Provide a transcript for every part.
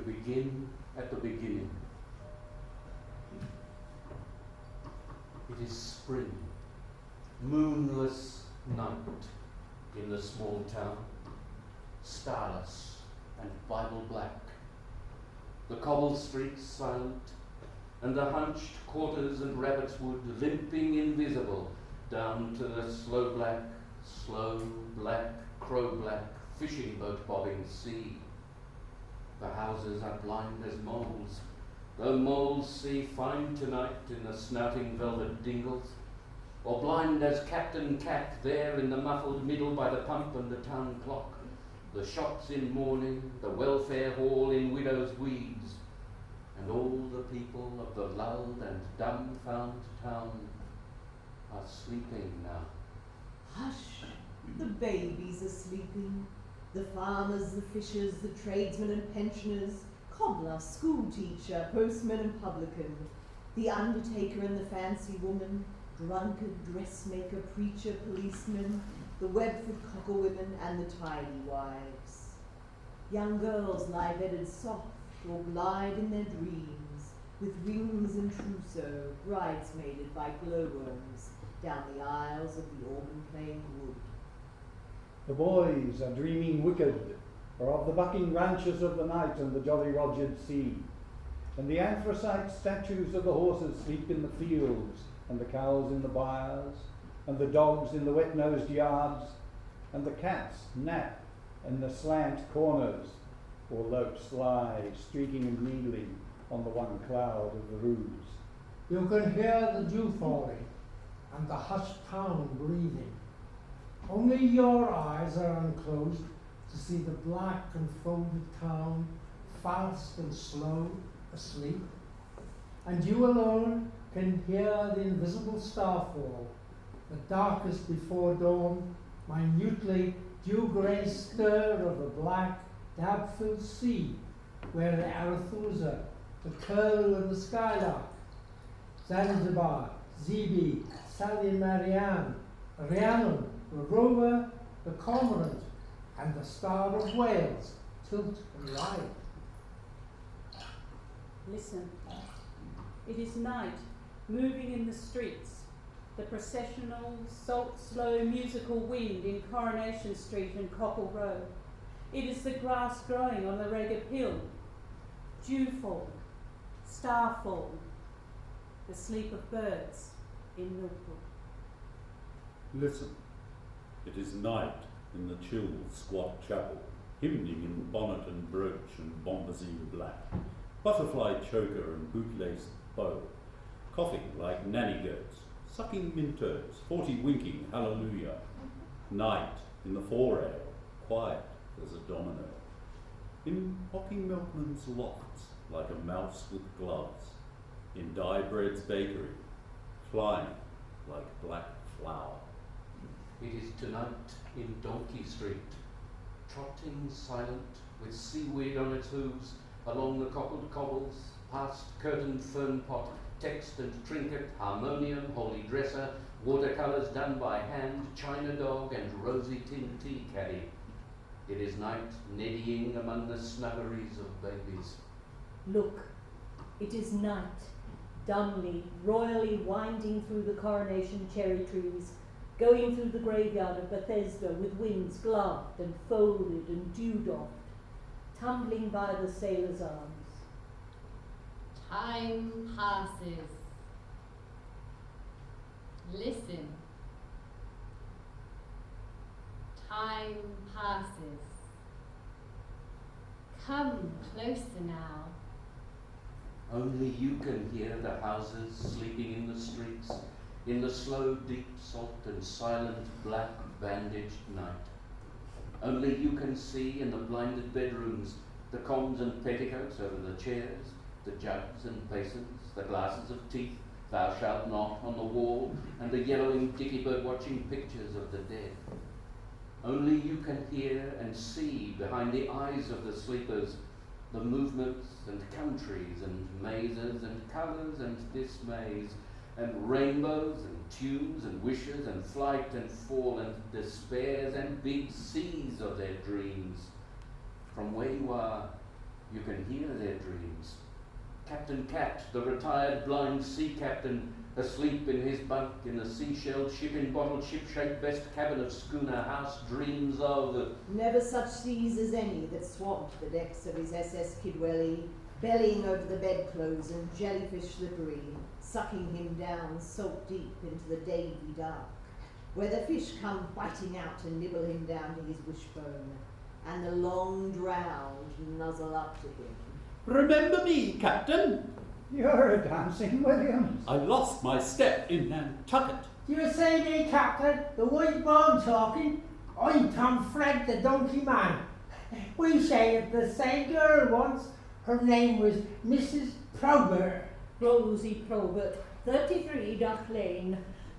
begin at the beginning. It is spring, moonless night in the small town, starless and Bible black. The cobbled streets silent, and the hunched quarters and rabbit's wood limping invisible down to the slow black, crow-black fishing boat bobbing sea. The houses are blind as moles, though moles see fine tonight in the snouting velvet dingles, or blind as Captain Cat there in the muffled middle by the pump and the town clock, the shops in mourning, the welfare hall in widow's weeds, and all the people of the lulled and dumbfound town are sleeping now. Hush, the babies are sleeping, the farmers, the fishers, the tradesmen and pensioners, cobbler, school teacher, postman and publican, the undertaker and the fancy woman, drunkard, dressmaker, preacher, policeman, the Webford cocklewomen and the tidy wives. Young girls lie bedded soft or glide in their dreams, with rings and trousseau, bridesmaided by glowworms, down the aisles of the organ-playing wood. The boys are dreaming wicked, or of the bucking ranches of the night and the jolly Rogered sea, and the anthracite statues of the horses sleep in the fields, and the cows in the byres, and the dogs in the wet-nosed yards, and the cats nap in the slant corners, or lopes lie streaking and needling on the one cloud of the roofs. You can hear the dew falling and the hushed town breathing. Only your eyes are unclosed to see the black and folded town, fast and slow, asleep. And you alone can hear the invisible starfall, the darkest before dawn, minutely dew-grey stir of the black, dab-filled sea, where the Arethusa, the curlew and the skylark, Zanzibar, Zebi, Sally Marianne, Rhiannon, the rover, the cormorant, and the star of Wales tilt and ride. Listen, it is night, moving in the streets, the processional, slow musical wind in Coronation Street and Cockle Row. It is the grass growing on the ragged hill, dewfall, starfall, the sleep of birds in Milkwood. Listen, it is night in the chill, squat chapel, hymning in bonnet and brooch and bombazine black, butterfly choker and boot-laced bow, coughing like nanny goats, sucking mintoes, 40 winking hallelujah. Night in the four-ale, quiet as a domino. In Hocking Milkman's lofts, like a mouse with gloves. In Diebread's bakery, flying like black flour. It is tonight in Donkey Street, trotting silent with seaweed on its hooves along the cobbled cobbles, past curtained fern pot, text and trinket, harmonium, holy dresser, watercolours done by hand, china dog and rosy tin tea caddy. It is night neddying among the snuggeries of babies. Look, it is night, dumbly, royally winding through the coronation cherry trees, going through the graveyard of Bethesda with wings gloved and folded and dew-doffed, tumbling by the sailor's arms. Time passes. Listen. Time passes. Come closer now. Only you can hear the houses sleeping in the streets, in the slow, deep salt and silent black bandaged night. Only you can see in the blinded bedrooms the combs and petticoats over the chairs, the jugs and basins, the glasses of teeth, thou shalt not on the wall, and the yellowing dickybird watching pictures of the dead. Only you can hear and see behind the eyes of the sleepers the movements and countries and mazes and colours and dismays and rainbows and tunes and wishes and flight and fall and despairs and big seas of their dreams. From where you are, You can hear their dreams. Captain Cat, the retired blind sea captain, asleep in his bunk in the seashell ship in bottled ship-shaped best cabin of schooner house, dreams of never such seas as any that swamped the decks of his SS Kidwelly, bellying over the bedclothes and jellyfish slippery, sucking him down salt deep into the davy dark, where the fish come biting out and nibble him down to his wishbone, and the long drowned nuzzle up to him. Remember me, Captain? You're a dancing Williams. I lost my step in Nantucket. Do you say me, Captain, the white man talking? I'm Tom Fred, the donkey man. We shaved the same girl once. Her name was Mrs. Probert. Rosie Probert, 33 Duck Lane.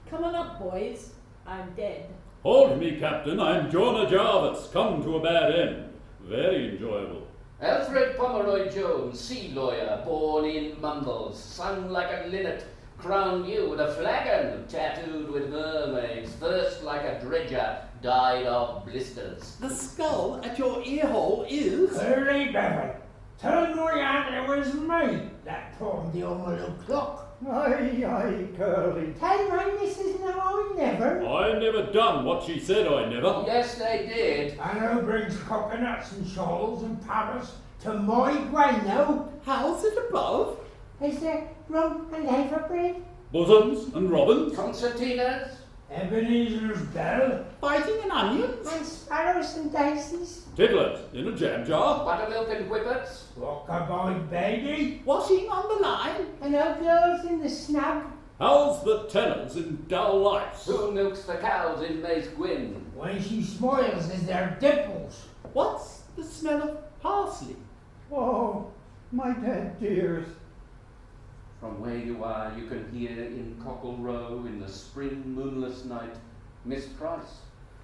Come on up, boys. I'm dead. Hold me, Captain. I'm Jonah Jarvis, come to a bad end. Very enjoyable. Alfred Pomeroy Jones, sea lawyer, born in Mumbles, sung like a linnet, crowned you with a flagon, tattooed with mermaids, thirst like a dredger, died of blisters. The skull at your ear hole is... Curly Bevan. Tell my aunt it was me that taught the old little clock. Aye, Curly. Tell my missus no, I never. I never done what she said I never. Yes, they did. And who brings coconuts and shawls and parrots to my gran now? How's it above? Is there rum and laver bread? Bosoms and robins, Concertinas, Ebenezer's bell? biting and onions, And sparrows and daisies? tiddlers in a jam jar, buttermilk and whippets, Rockabye baby? washing on the line. And old girls in the snug? How's the tenors in dull lights? who milks the cows in Mace Gwyn? When she smiles, is there dimples? What's the smell of parsley? Oh, my dead dears. From where you are, you can hear in Cockle Row in the spring moonless night, Miss Price,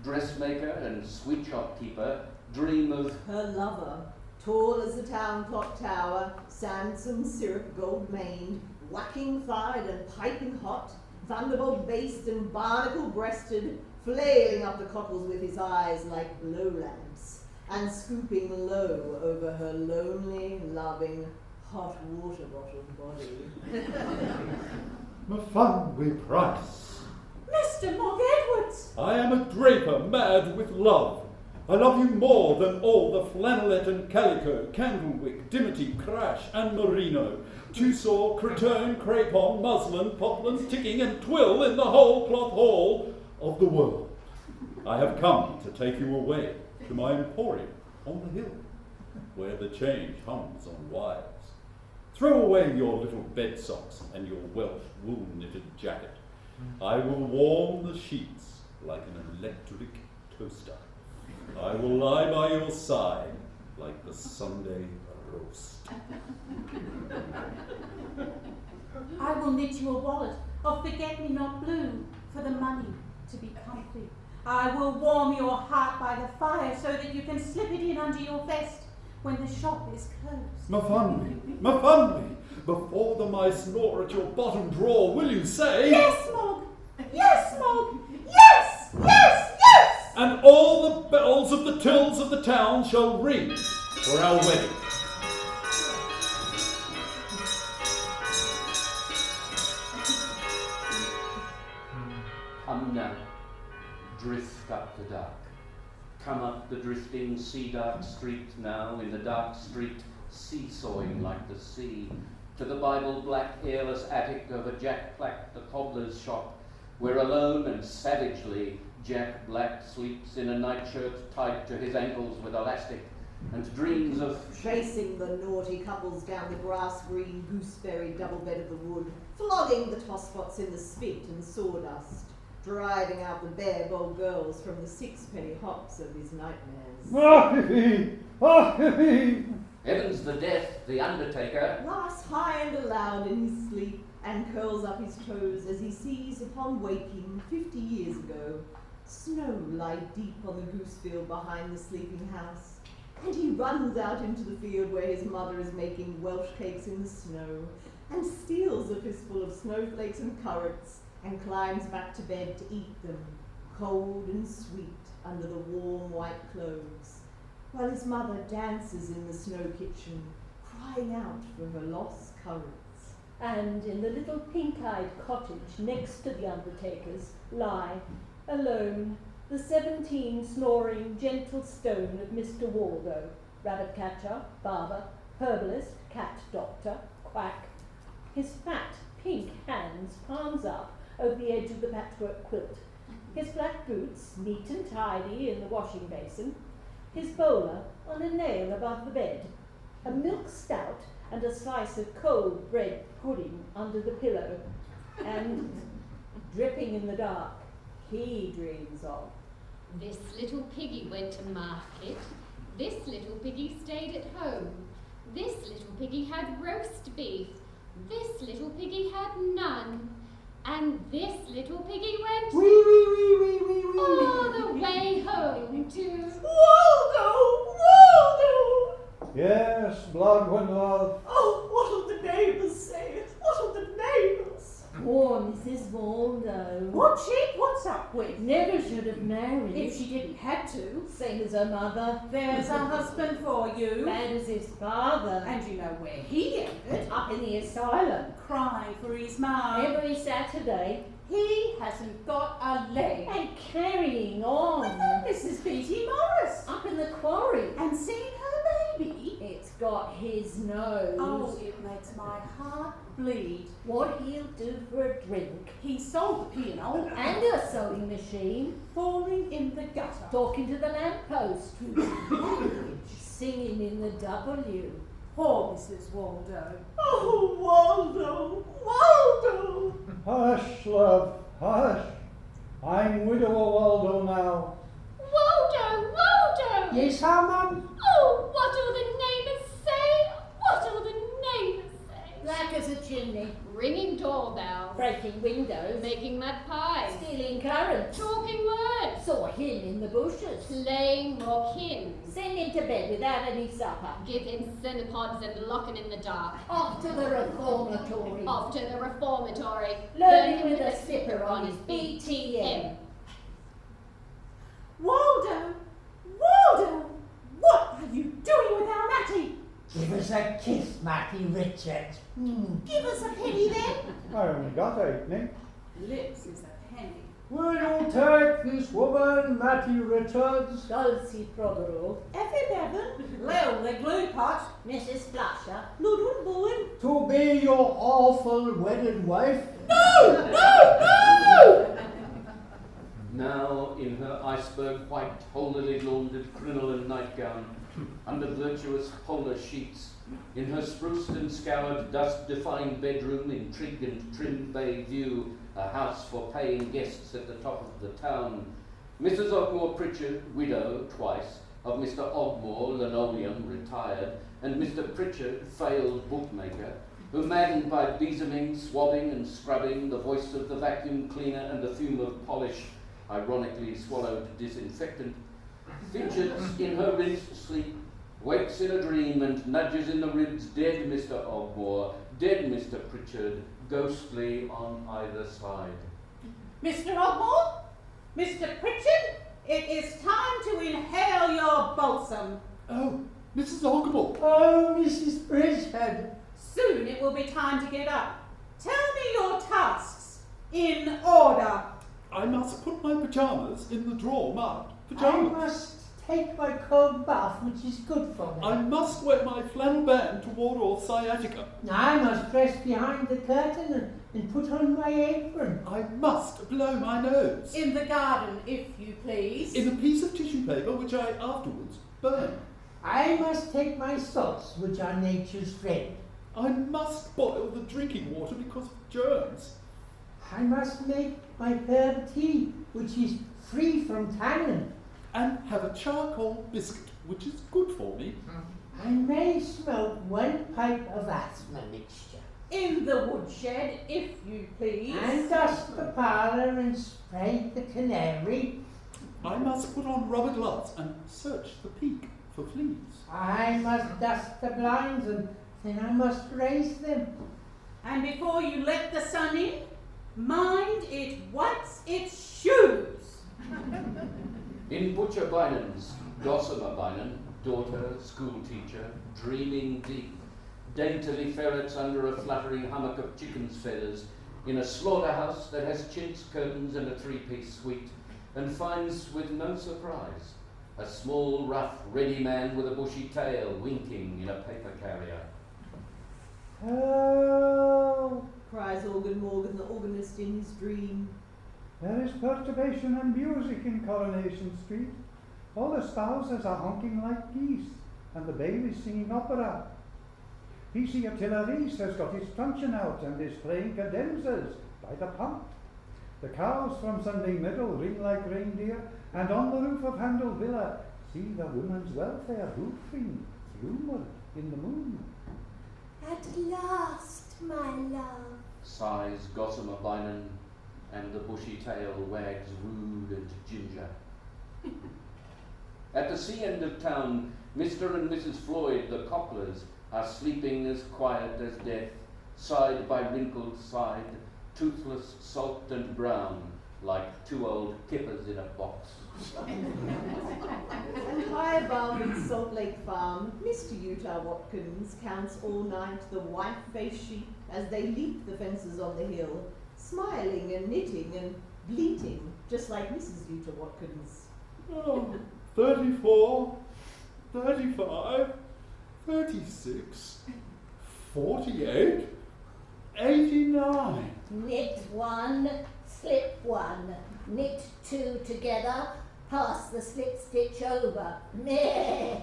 dressmaker and sweet shop keeper, dream of Her lover, tall as the town clock tower, Sansom syrup gold maned, whacking thighed and piping hot, thunderbolt based and barnacle breasted, flailing up the cockles with his eyes like blow lamps, and scooping low over her lonely, loving, hot water bottle body. M'Funwy Price. Mr. Mogg Edwards! I am a draper mad with love. I love you more than all the flannelette and calico, candlewick, dimity, crash and merino, tussore, cretonne, crepon, muslin, poplin, ticking and twill in the whole cloth hall of the world. I have come to take you away to my emporium on the hill, where the change hums on wires. Throw away your little bed socks and your Welsh wool knitted jacket. I will warm the sheets like an electric toaster. I will lie by your side like the Sunday roast. I will knit you a wallet of forget-me-not blue for the money to be comfy. I will warm your heart by the fire so that you can slip it in under your vest when the shop is closed. M'Funwy, before the mice gnaw at your bottom drawer, will you say... Yes, Mogg! Yes, Mogg! Yes! Yes! Yes! And all the bells of the tills of the town shall ring for our wedding. come now, drift up the dark. Come up the drifting sea-dark street now, in the dark street, seesawing like the sea, to the Bible-black, airless attic over Jack Black, the cobbler's shop, where alone and savagely Jack Black sleeps in a nightshirt tied to his ankles with elastic, and dreams of Chasing the naughty couples down the grass-green gooseberry double bed of the wood, flogging the tosspots in the spit and sawdust, driving out the bare bold girls from the sixpenny hops of his nightmares. Evans the Death, the Undertaker, Laughs high and aloud in his sleep and curls up his toes as he sees upon waking 50 years ago snow lie deep on the goose field behind the sleeping house. And he runs out into the field where his mother is making Welsh cakes in the snow and steals a fistful of snowflakes and currants and climbs back to bed to eat them, cold and sweet under the warm white clothes, while his mother dances in the snow kitchen, crying out for her lost currants. And in the little pink-eyed cottage next to the undertaker's lie, alone, the 17 snoring gentle stone of Mr. Waldo, rabbit-catcher, barber, herbalist, cat doctor, quack, his fat, pink hands palms up over the edge of the patchwork quilt, his black boots neat and tidy in the washing basin, his bowler on a nail above the bed, a milk stout and a slice of cold bread pudding under the pillow, and, dripping in the dark, he dreams of. This little piggy went to market. This little piggy stayed at home. This little piggy had roast beef. This little piggy had none. And this little piggy went all the way home to Waldo! Waldo! Yes, blood when love. Oh, what'll the neighbours say? What'll the neighbours? Poor Mrs. Waldo. What, chick? What's up with? Never should have married. If she didn't had to. Same as her mother. There's a husband for you. Bad as his father. And you know where he ended? Up in the asylum. Crying for his mum. Every Saturday. He hasn't got a leg. And carrying on. Mrs. P.T. Morris. Up in the quarry. And seeing her baby. It's got his nose. Oh, it makes my heart bleed. What he'll do for a drink. He sold the piano. And a sewing machine. Falling in the gutter. Talking to the lamppost. Singing in the W. Poor Mrs. Waldo. Oh, Waldo! Waldo! Hush, love, hush. I'm widower Waldo now. Waldo, Waldo! Yes, how, mum? Oh, what'll the neighbours say? What'll the neighbours say? Black as a chimney. Ringing doorbells, Breaking windows. making mud pies, Stealing currants. talking words, Saw him in the bushes. playing more kins, Send him to bed without any supper. give him cinnapods and lock him in the dark. Off to the reformatory. Off to the reformatory, Learning with a slipper on his BTM. Waldo! Waldo! What are you doing with our Matty? Give us a kiss, Matty Richard. Give us a penny then. I only got 8, Lips is a penny. Will you take this woman, Matty Richards? Dulcie Prothero. Effie Bevan. Lil the glue pot. Mrs. Flusher. Ludwig Bowen. To be your awful wedded wife? Now, in her iceberg white, holily laundered crinoline nightgown, under virtuous polar sheets, in her spruced and scoured, dust-defying bedroom in trig and trim bay view, a house for paying guests at the top of the town, Mrs. Ogmore Pritchard, widow twice, of Mr. Ogmore, linoleum, retired, and Mr. Pritchard, failed bookmaker, who, maddened by besaming, swabbing and scrubbing, the voice of the vacuum cleaner and the fume of polish, ironically swallowed disinfectant, fidgets in her rinsed sleep, wakes in a dream and nudges in the ribs dead Mr. Ogmore, dead Mr. Pritchard, ghostly on either side. Mr. Ogmore? Mr. Pritchard? It is time to inhale your balsam. Oh, Mrs. Ogmore. Oh, Mrs. Pritchard. Soon it will be time to get up. Tell me your tasks in order. I must put my pyjamas in the drawer marked I pyjamas. must take my cold bath, which is good for me. I must wear my flannel band to ward off sciatica. I must dress behind the curtain and put on my apron. I must blow my nose In the garden, if you please. in a piece of tissue paper which I afterwards burn. I must take my salts, which are nature's friend. I must boil the drinking water because of germs. I must make my herb tea, which is free from tannin. And have a charcoal biscuit, which is good for me. I may smoke one pipe of asthma mixture. In the woodshed, if you please. And dust the parlour and spray the canary. I must put on rubber gloves and search the peak for fleas. I must dust the blinds and then I must raise them. And before you let the sun in, mind it wipes its shoes. In Butcher Bynan's, Gossamer Bynan, daughter, school teacher, dreaming deep, daintily ferrets under a fluttering hummock of chicken's feathers, in a slaughterhouse that has chintz curtains and a three-piece suite, and finds with no surprise a small, rough, ready man with a bushy tail winking in a paper carrier. Help! Cries Organ Morgan, the organist in his dream. There is perturbation and music in Coronation Street. All the spouses are honking like geese, and the baby's singing opera. P.C. Attila Reese has got his truncheon out and is playing cadenzas by the pump. The cows from Sunday Meadow ring like reindeer, and on the roof of Handel Villa see the women's welfare hoofing rumoured in the moon. At last, my love. Sighs Gossamer Bynum, and the bushy tail wags rude and ginger. At the sea end of town, Mr. and Mrs. Floyd, the Cocklers, are sleeping as quiet as death, side by wrinkled side, toothless, salt and brown, like two old kippers in a box. And high above in Salt Lake Farm, Mr. Utah Watkins counts all night the white-faced sheep as they leap the fences on the hill, smiling and knitting and bleating, just like Mrs. Utah Watkins. Oh, 34, 35, 36, 48, 89. Knit one, slip one, knit two together, pass the slip stitch over. Meh.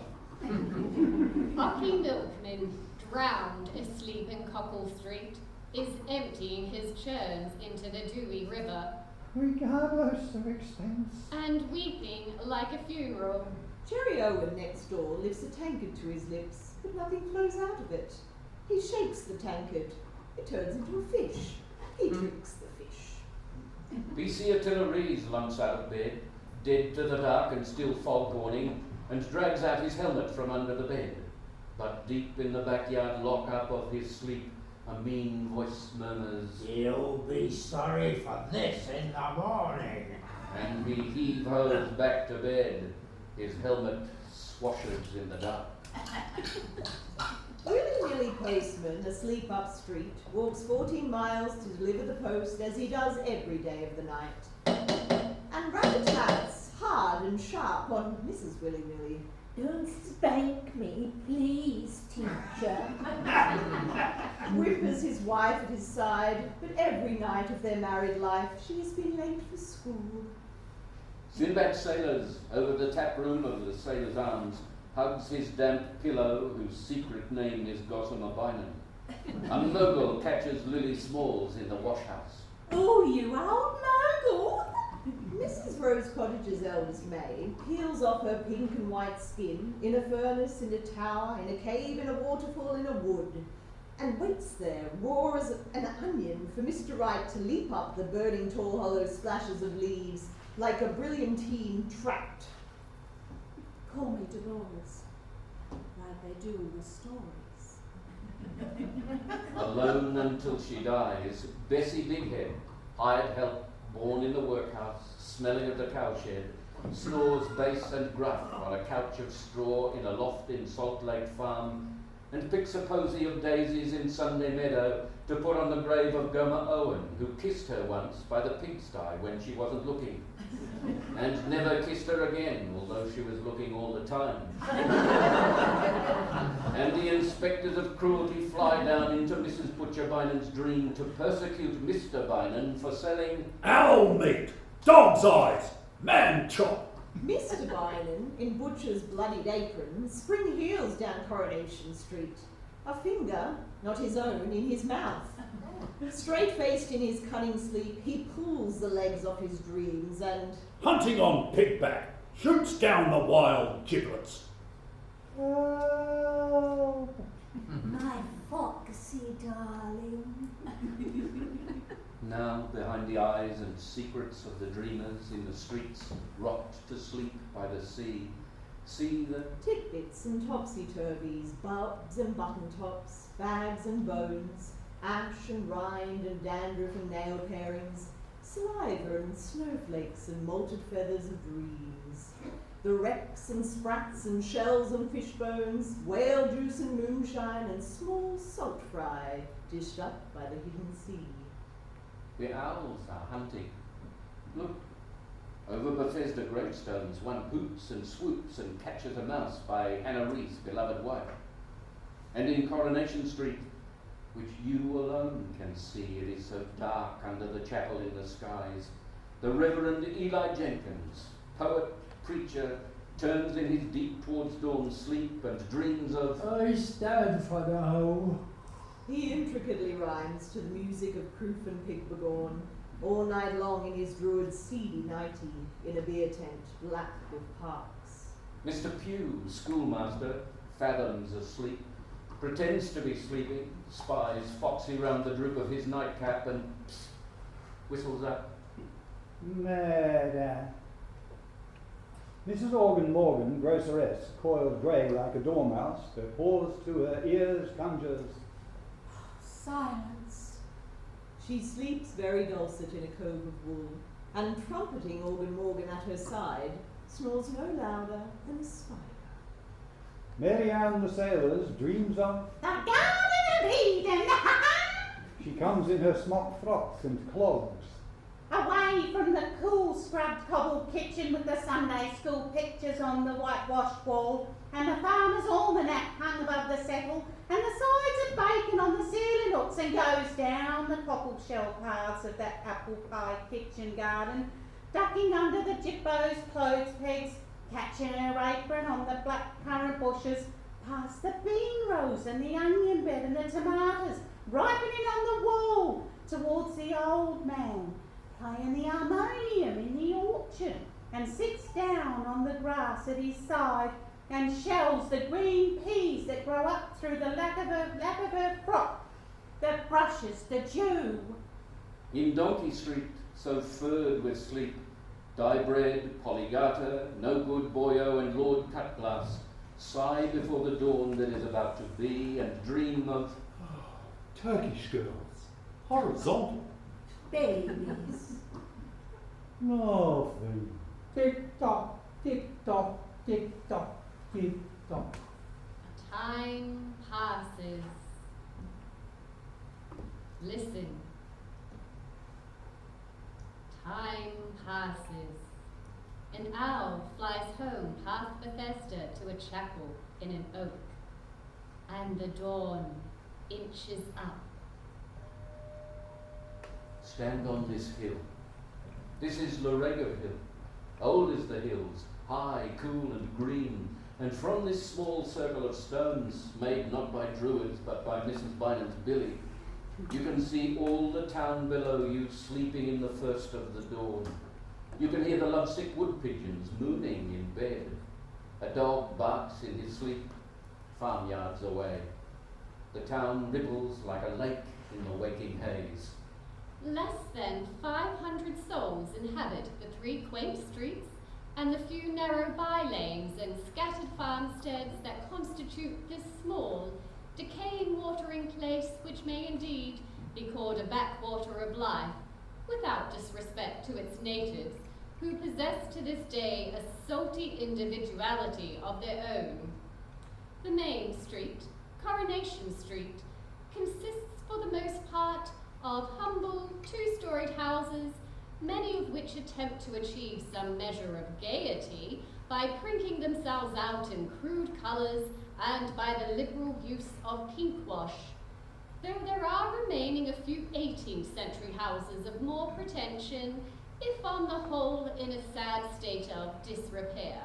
Bucky Milkman, drowned asleep in Cockle Street, is emptying his churns into the Dewey River, Regardless of expense. and weeping like a funeral. Jerry Owen next door lifts a tankard to his lips, but nothing flows out of it. He shakes the tankard. It turns into a fish. He drinks the fish. P.C. Attila Reese lumps out of bed, dead to the dark and still fog warning, and drags out his helmet from under the bed. But deep in the backyard lock-up of his sleep, a mean voice murmurs, "You'll be sorry for this in the morning." and he heave-hoes back to bed. His helmet swashes in the dark. Willy-nilly postman, asleep up street, walks 14 miles to deliver the post as he does every day of the night. And rat-a-tats, hard and sharp on Mrs. Willy-nilly. Don't spank me, please, teacher. Whimpers his wife at his side, but every night of their married life she has been late for school. Sinbad Sailors, over the tap room of the Sailor's Arms, hugs his damp pillow, whose secret name is Gossamer Bynum. A mogul catches Lily Smalls in the washhouse. Oh, you old mogul! Mrs. Rose Cottage's eldest maid peels off her pink and white skin in a furnace, in a tower, in a cave, in a waterfall, in a wood, and waits there, raw as an onion, for Mr. Wright to leap up the burning tall hollow splashes of leaves like a brilliantine trapped. Call me Dolores, like they do in the stories. Alone until she dies, Bessie Bighead, hired help, born in the workhouse, smelling of the cowshed, snores bass and gruff on a couch of straw in a loft in Salt Lake Farm, and picks a posy of daisies in Sunday Meadow to put on the grave of Gomer Owen, who kissed her once by the pigsty when she wasn't looking, and never kissed her again, although she was looking all the time. And the inspectors of cruelty fly down into Mrs. Butcher Bynum's dream to persecute Mr. Bynum for selling Owl meat, dog's eyes, man chop. Mr. Bynum, in Butcher's bloodied apron, spring heels down Coronation Street, a finger, not his own, in his mouth. Straight-faced in his cunning sleep, he pulls the legs off his dreams and... Hunting on pigback, shoots down the wild giblets. Help! My foxy darling. Now, behind the eyes and secrets of the dreamers in the streets, rocked to sleep by the sea, see the Titbits and topsy-turvies, bobs and button-tops, bags and bones, ash and rind and dandruff and nail parings, saliva and snowflakes and molted feathers of dreams. The wrecks and sprats and shells and fish bones, whale juice and moonshine, and small salt fry dished up by the hidden sea. The owls are hunting. Look, over Bethesda gravestones, one hoots and swoops and catches a mouse by Anna Rees' beloved wife. And in Coronation Street, which you alone can see, it is so dark under the chapel in the skies, the Reverend Eli Jenkins, poet, preacher, turns in his deep towards dawn sleep and dreams of... I stand for the hoe. He intricately rhymes to the music of Croof and Pigbergorn, all night long in his druid seedy nighty, in a beer tent black with parks. Mr. Pugh, schoolmaster, fathoms asleep, pretends to be sleeping, spies Foxy round the droop of his nightcap and psst, whistles up. Murder. Mrs. Organ Morgan, groceress, coiled grey like a dormouse, her paws to her ears conjures. Silence. She sleeps very dulcet in a cove of wool, and trumpeting Organ Morgan at her side, snores no louder than a spider. Mary Ann the sailor's dreams of... The Garden of Eden! She comes in her smock frocks and clogs. Away from the cool scrubbed cobbled kitchen with the Sunday school pictures on the whitewashed wall, and the farmer's almanac hung above the settle, and the sides of bacon on the ceiling hooks, and goes down the cobbled shell paths of that apple pie kitchen garden, ducking under the jippo's clothes pegs, catching her apron on the black currant bushes, past the bean rows and the onion bed and the tomatoes, ripening on the wall, towards the old man, playing the harmonium in the orchard, and sits down on the grass at his side and shells the green peas that grow up through the lap of her frock that brushes the dew. In Donkey Street, so furred with sleep, Diebread, Polygata, No Good Boyo, and Lord Cutglass sigh before the dawn that is about to be, and dream of... Turkish girls. Horizontal. Babies. Nothing. Tick tock, tick tock, tick tock, tick tock. Time passes. Listen. Time passes. An owl flies home past Bethesda to a chapel in an oak, and the dawn inches up. Stand on this hill. This is Lorego Hill, old as the hills, high, cool and green, and from this small circle of stones, made not by druids but by Mrs. Bynum's Billy, you can see all the town below you sleeping in the first of the dawn. You can hear the lovesick wood pigeons mooning in bed. A dog barks in his sleep, farmyards away. The town ripples like a lake in the waking haze. Less than 500 souls inhabit the 3 quaint streets and the few narrow by-lanes and scattered farmsteads that constitute this small, decaying watering place, which may indeed be called a backwater of life, without disrespect to its natives, who possess to this day a salty individuality of their own. The main street, Coronation Street, consists for the most part of humble, 2-storied houses, many of which attempt to achieve some measure of gaiety by prinking themselves out in crude colours and by the liberal use of pinkwash, though there are remaining a few 18th century houses of more pretension, if on the whole in a sad state of disrepair.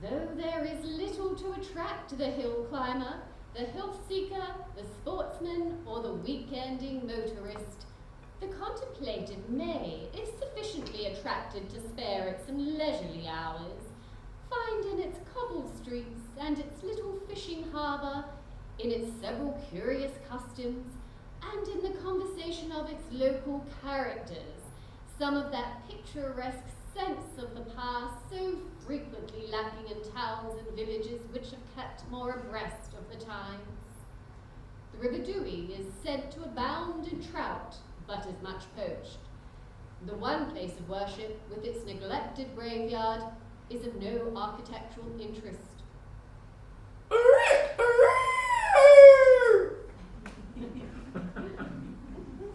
Though there is little to attract the hill climber, the health seeker, the sportsman, or the week-ending motorist, the contemplative may, if sufficiently attracted to spare it some leisurely hours, find in its cobbled streets and its little fishing harbour, in its several curious customs, and in the conversation of its local characters, some of that picturesque sense of the past so frequently lacking in towns and villages which have kept more abreast of the times. The River Dewey is said to abound in trout, but is much poached. The one place of worship, with its neglected graveyard, is of no architectural interest.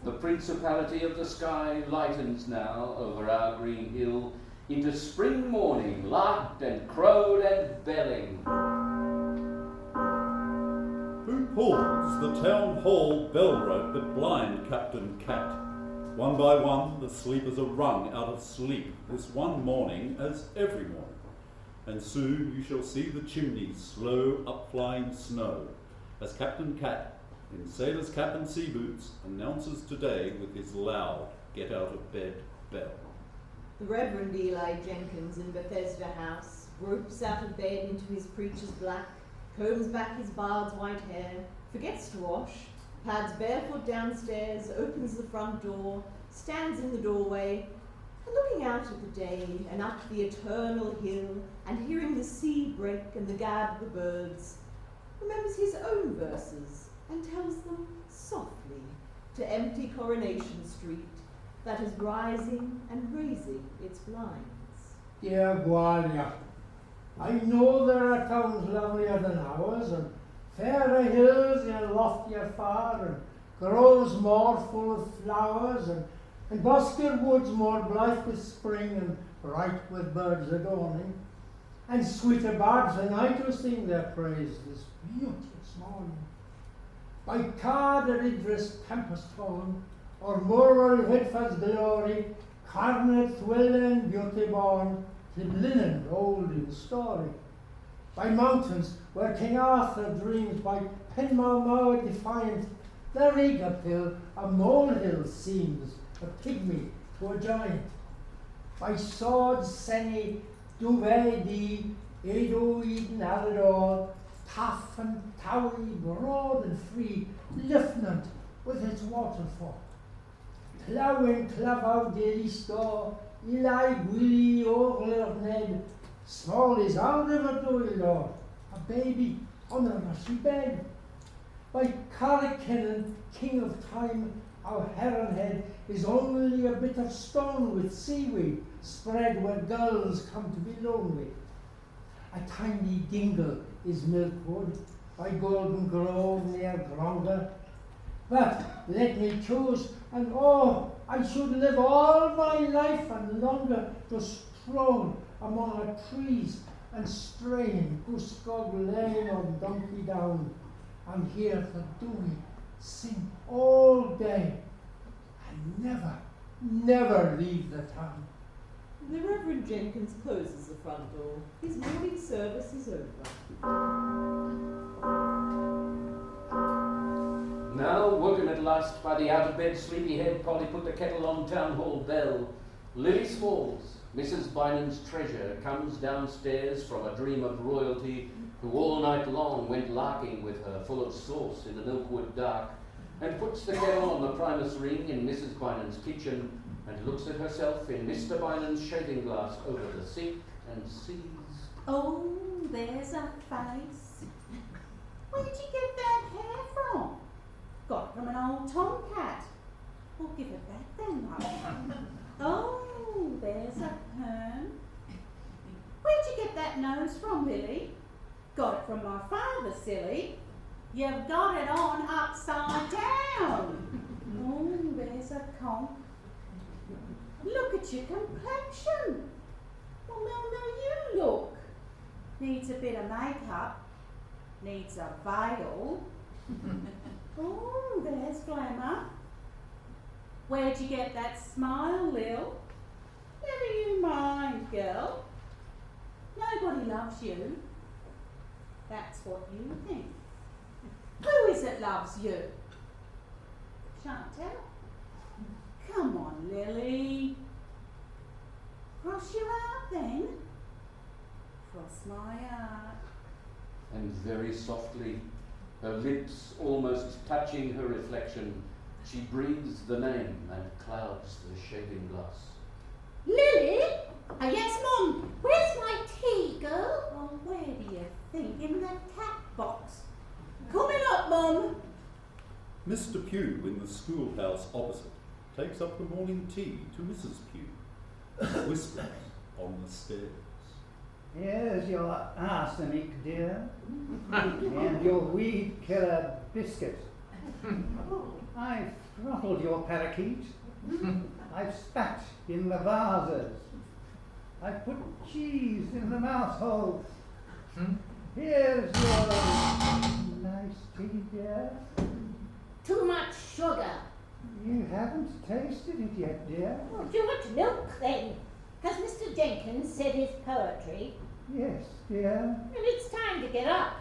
The principality of the sky lightens now over our green hill into spring morning, larked and crowed and belling. Who pulls the town hall bell rope but blind Captain Cat? One by one the sleepers are wrung out of sleep this one morning as every morning. And soon you shall see the chimneys slow up-flying snow, as Captain Cat, in sailor's cap and sea boots, announces today with his loud get-out-of-bed bell. The Reverend Eli Jenkins in Bethesda House gropes out of bed into his preacher's black, combs back his bard's white hair, forgets to wash, pads barefoot downstairs, opens the front door, stands in the doorway, and looking out at the day and up the eternal hill and hearing the sea break and the gab of the birds, remembers his own verses and tells them softly to empty Coronation Street that is rising and raising its blinds. Dear Gwalia, I know there are towns lovelier than ours, and fairer hills and loftier far, and groves more full of flowers, and bosquet woods more blithe with spring, and bright with birds adorning, and sweeter bards than I to sing their praise this beauteous morning. By Carder Idris tempest torn, or Moral Whitford's glory, Carnet Thwillen beauty born, Llywelyn old in story. By mountains where King Arthur dreams, by Penmalmawr defiant, the Rigapill a molehill seems, a pygmy to a giant. By swords Senni, Duvedi, Edo Eden Alador, tough and towery, broad and free, Lieutenant with its waterfall. Ploughing Clavow daily store, Eli Willie Ogler Ned, small is our river doyle lord, a baby on a rushy bed. By Carrickillen, king of time, our heron head is only a bit of stone with seaweed spread where gulls come to be lonely. A tiny dingle is Milkwood, by Golden Grove near Gronga. But let me choose, and oh, I should live all my life and longer to stroll among our trees and stray in Guscog Lane or Donkey Down, and hear the Dewey sing all day, and never leave the town. The Reverend Jenkins closes the front door. His morning service is over. Now, woken at last by the out-of-bed sleepyhead, Polly put the kettle on town hall bell. Lily Smalls, Mrs. Bynum's treasure, comes downstairs from a dream of royalty, who all night long went larking with her, full of sauce in the milkwood dark, and puts the kettle on the Primus ring in Mrs. Bynum's kitchen, and looks at herself in Mr. Bynum's shaving glass over the sink, and sees... Oh, there's a face. Where'd you get that hair from? Got from an old tomcat. Well, give it back then, love. Oh, there's a perm. Where'd you get that nose from, Lily? Got it from my father, silly. You've got it on upside down. Oh, there's a conch. Look at your complexion. Well, no, you look. Needs a bit of makeup. Needs a veil. Oh, there's glamour. Where'd you get that smile, Lil? Never you mind, girl. Nobody loves you. That's what you think. Who is it loves you? Shan't tell. Come on, Lily. Cross your heart then. Cross my heart. And very softly, her lips almost touching her reflection, she breathes the name and clouds the shaving glass. Lily? Yes, Mum. Where's my tea, girl? Oh, where do you think? In the cat box. Coming up, Mum. Mr. Pugh in the schoolhouse opposite takes up the morning tea to Mrs. Pugh and whispers on the stairs. Here's your arsenic, dear, and your weed killer biscuit. I've throttled your parakeet. I've spat in the vases. I've put cheese in the mouse holes. Here's your nice tea, dear. Too much sugar. You haven't tasted it yet, dear. Well, too much milk, then. Has Mr. Jenkins said his poetry? Yes, dear. Well, it's time to get up.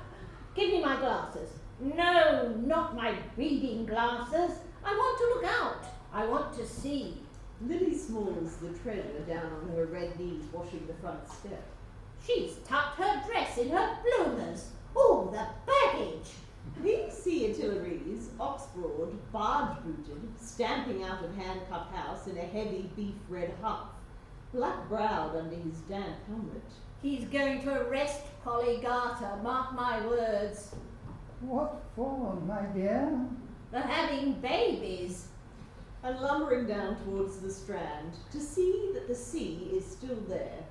Give me my glasses. No, not my reading glasses. I want to look out. I want to see. Lily smalls the treasure down on her red knees, washing the front step. She's tucked her dress in her bloomers. Oh, the baggage! These sea artilleries, ox-broad, barge-booted, stamping out of handcuff house in a heavy beef red huff, black-browed under his damp helmet. He's going to arrest Polly Garter, mark my words. What for, my dear? For having babies. And lumbering down towards the Strand to see that the sea is still there.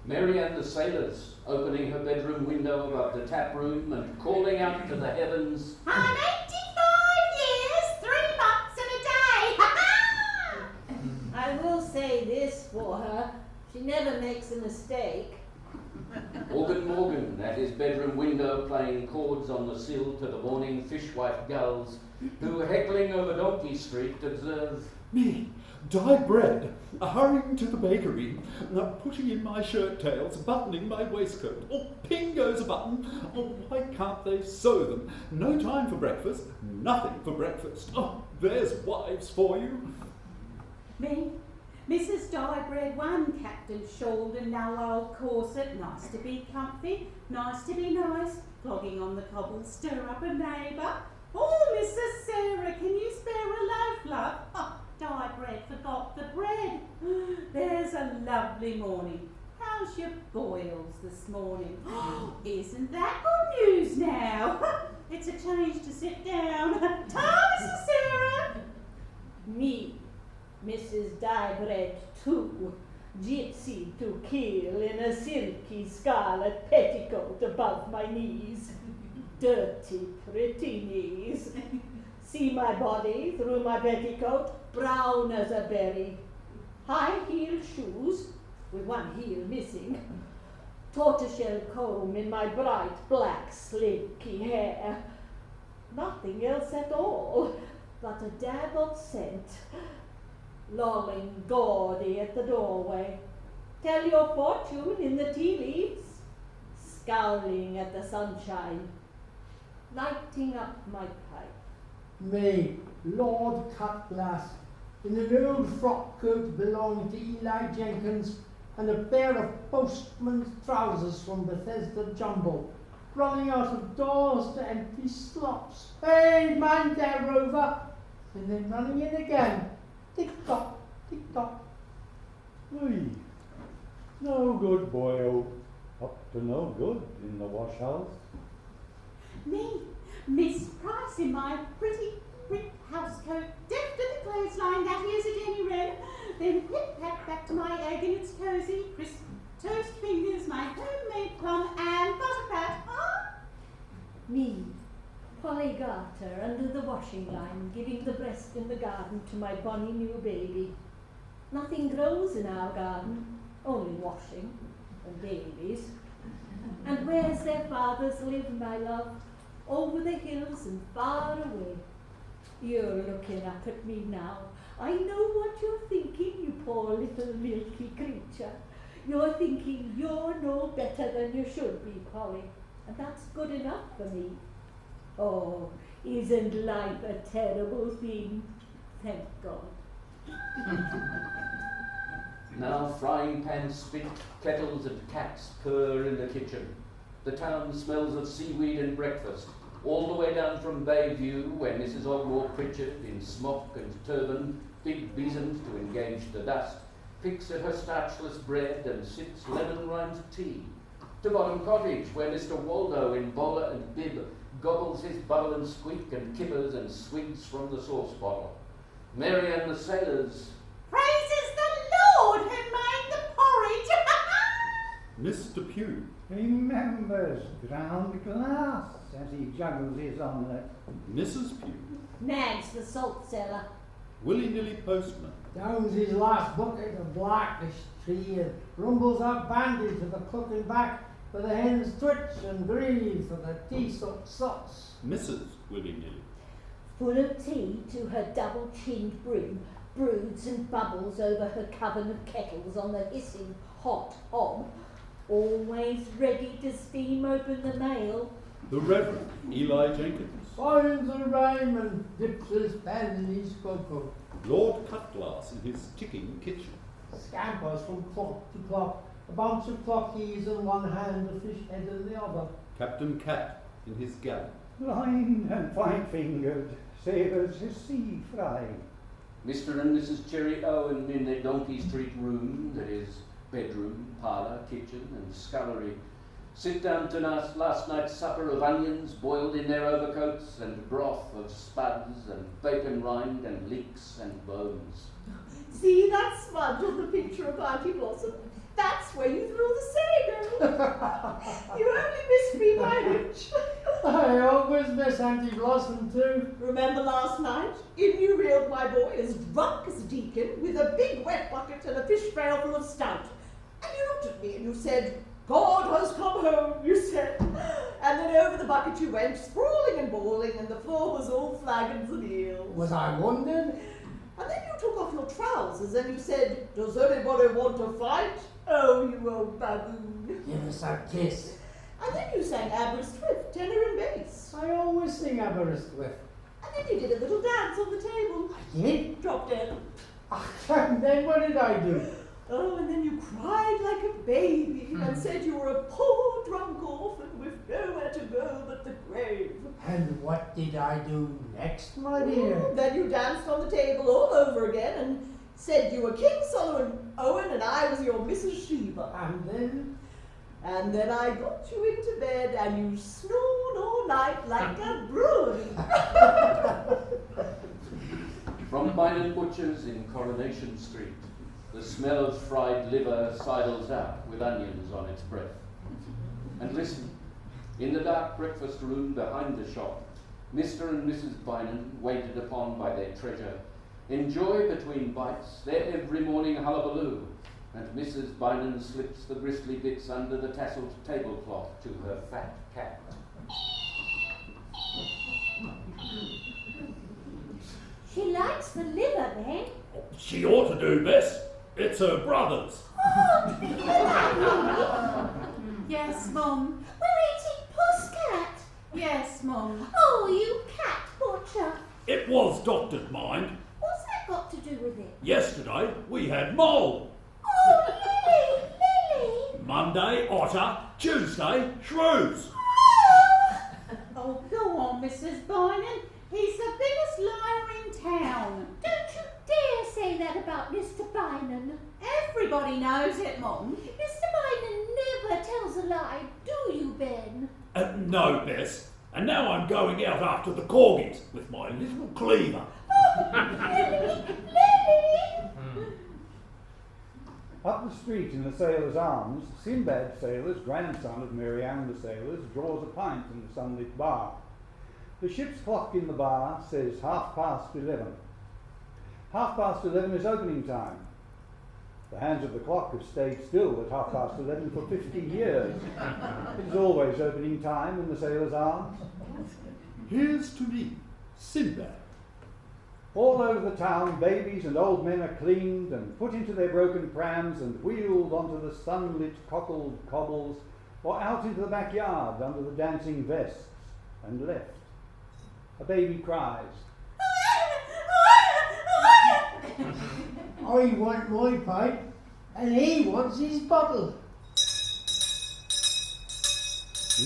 Mary and the sailors, opening her bedroom window above the tap room and calling out to the heavens, I'm 85 years, 3 months and a day! Ha ha! I will say this for her. She never makes a mistake. Morgan at his bedroom window playing chords on the sill to the morning fishwife gulls, who, heckling over Donkey Street, observe, Me, dye bread, hurrying to the bakery, putting in my shirt tails, buttoning my waistcoat. Oh, ping goes a button. Oh, why can't they sew them? No time for breakfast, nothing for breakfast. Oh, there's wives for you. Me, Mrs. Dyebread, one Captain Shalden, now old corset, nice to be comfy, nice to be nice, clogging on the cobbles, stir up a neighbour. Oh, Mrs. Sarah, can you spare a loaf, love? Oh, Dyebread forgot the bread. There's a lovely morning. How's your boils this morning? Isn't that good news now? It's a change to sit down. Mrs. Sarah. Me, Mrs. Dyebread too, gypsy to kill in a silky scarlet petticoat above my knees. Dirty, pretty knees. See my body through my petticoat, brown as a berry. High-heeled shoes, with one heel missing. Tortoiseshell comb in my bright black slinky hair. Nothing else at all, but a dab of scent. Lolling gaudy at the doorway. Tell your fortune in the tea leaves. Scowling at the sunshine. Lighting up my pipe. Me, Lord Cutglass, in an old frock coat belonging to Eli Jenkins and a pair of postman's trousers from Bethesda Jumble, running out of doors to empty slops. Hey, mind there, Rover! And then running in again. Tick-tock, tick-tock. Oi, no good, boyo. Up to no good in the wash house. Me, Miss Price in my pretty brick housecoat, deft at the clothesline, that is a Jenny Wren, then pit-pat back to my egg in its cosy, crisp toast fingers, my homemade plum and butterpat. Me, Polly Garter under the washing line, giving the breast in the garden to my bonny new baby. Nothing grows in our garden, only washing and babies. And where's their fathers live, my love? Over the hills and far away. You're looking up at me now. I know what you're thinking, you poor little milky creature. You're thinking you're no better than you should be, Polly, and that's good enough for me. Oh, isn't life a terrible thing? Thank God. Now frying pans spit, kettles and cats purr in the kitchen. The town smells of seaweed and breakfast, all the way down from Bayview, where Mrs. Ogmore Pritchard, in smock and turban, big besomed to engage the dust, picks at her starchless bread and sips lemon-rind tea. To Bottom Cottage, where Mr. Waldo, in bowler and bib, gobbles his bubble and squeak and kippers and swigs from the sauce bottle. Mary and the sailors. Praises the Lord who made the porridge. Mr. Pugh. Remembers ground glass as he juggles his omelette. Mrs. Pugh. Nags the salt cellar. Willy-nilly postman. Downs his last bucket of blackish tea and rumbles up bandage to the cook and back, for the hens twitch and grieve for the tea-soaked sots. Mrs. Willy-nilly. Full of tea to her double-chinned brim, broods and bubbles over her coven of kettles on the hissing hot hob, always ready to steam open the mail. The Reverend Eli Jenkins. Finds a rhyme and dips his pen in his cocoa. Lord Cutglass in his ticking kitchen. Scampers from clock to clock, a bunch of clock keys in one hand, a fish head in the other. Captain Cat in his galley. Lined and fine-fingered, sailors his sea fry. Mr. and Mrs. Cherry Owen in their Donkey Street room, that is, bedroom, parlour, kitchen and scullery, sit down to last night's supper of onions boiled in their overcoats and broth of spuds and bacon rind and leeks and bones. See that smudge on the picture of Auntie Blossom? That's where you threw the sago. You only missed me by an inch. I always miss Auntie Blossom too. Remember last night? In you reeled my boy as drunk as a deacon with a big wet bucket and a fish pail full of stout. And you looked at me and you said, God has come home, you said. And then over the bucket you went, sprawling and bawling, and the floor was all flagons and eels. Was I wounded? And then you took off your trousers and you said, does anybody want to fight? Oh, you old baboon. Give us a kiss. And then you sang Aberystwyth, tenor and bass. I always sing Aberystwyth. And then you did a little dance on the table. I did? Drop dead. And then what did I do? Oh, and then you cried like a baby and said you were a poor drunk orphan with nowhere to go but the grave. And what did I do next, my dear? Then you danced on the table all over again and said you were King Solomon Owen and I was your Mrs. Sheba. And then? And then I got you into bed and you snored all night like a brewery. From Bynum Butcher's in Coronation Street, the smell of fried liver sidles out with onions on its breath. And listen, in the dark breakfast room behind the shop, Mr. and Mrs. Bynum, waited upon by their treasure, enjoy between bites their every morning hullabaloo, and Mrs. Bynum slips the gristly bits under the tasseled tablecloth to her fat cat. She likes the liver, then. She ought to do, Bess. It's her brother's. Yes, Mum. We're eating pusscat. Yes, Mum. Oh, you cat butcher. It was doctored, mind. What's that got to do with it? Yesterday we had mole. Oh, Lily, Lily. Monday, otter. Tuesday, shrews. Oh, go on, Mrs. Bynum. He's the biggest liar in town. Don't you dare say that about Mr. Bynum. Everybody knows it, Mum. Mr. Bynum never tells a lie, do you, Ben? No, Bess. And now I'm going out after the corgis with my little cleaver. Lily, Lily. Up the street in the Sailor's Arms, Sinbad Sailor's grandson of Mary Ann the Sailor's draws a pint in the sunlit bar. The ship's clock in the bar says 11:30. 11:30 is opening time. The hands of the clock have stayed still at 11:30 for 50 years. It is always opening time in the Sailor's Arms. Here's to me, Sinbad. All over the town, babies and old men are cleaned and put into their broken prams and wheeled onto the sunlit cockled cobbles or out into the backyard under the dancing vests and left. A baby cries. I want my pipe, and he wants his bottle.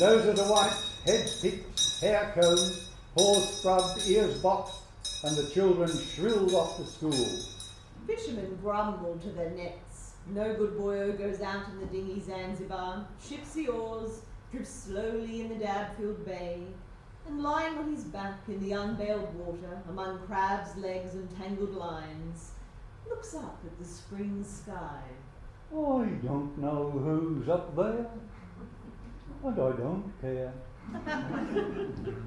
Noses are white, heads picked, hair combed, paws scrubbed, ears boxed, and the children shrilled off to school. Fishermen grumble to their nets. No good boyo goes out in the dinghy Zanzibar, ships the oars, drifts slowly in the dab-filled bay, and lying on his back in the unbaled water, among crabs' legs and tangled lines, looks up at the spring sky. I don't know who's up there. And I don't care.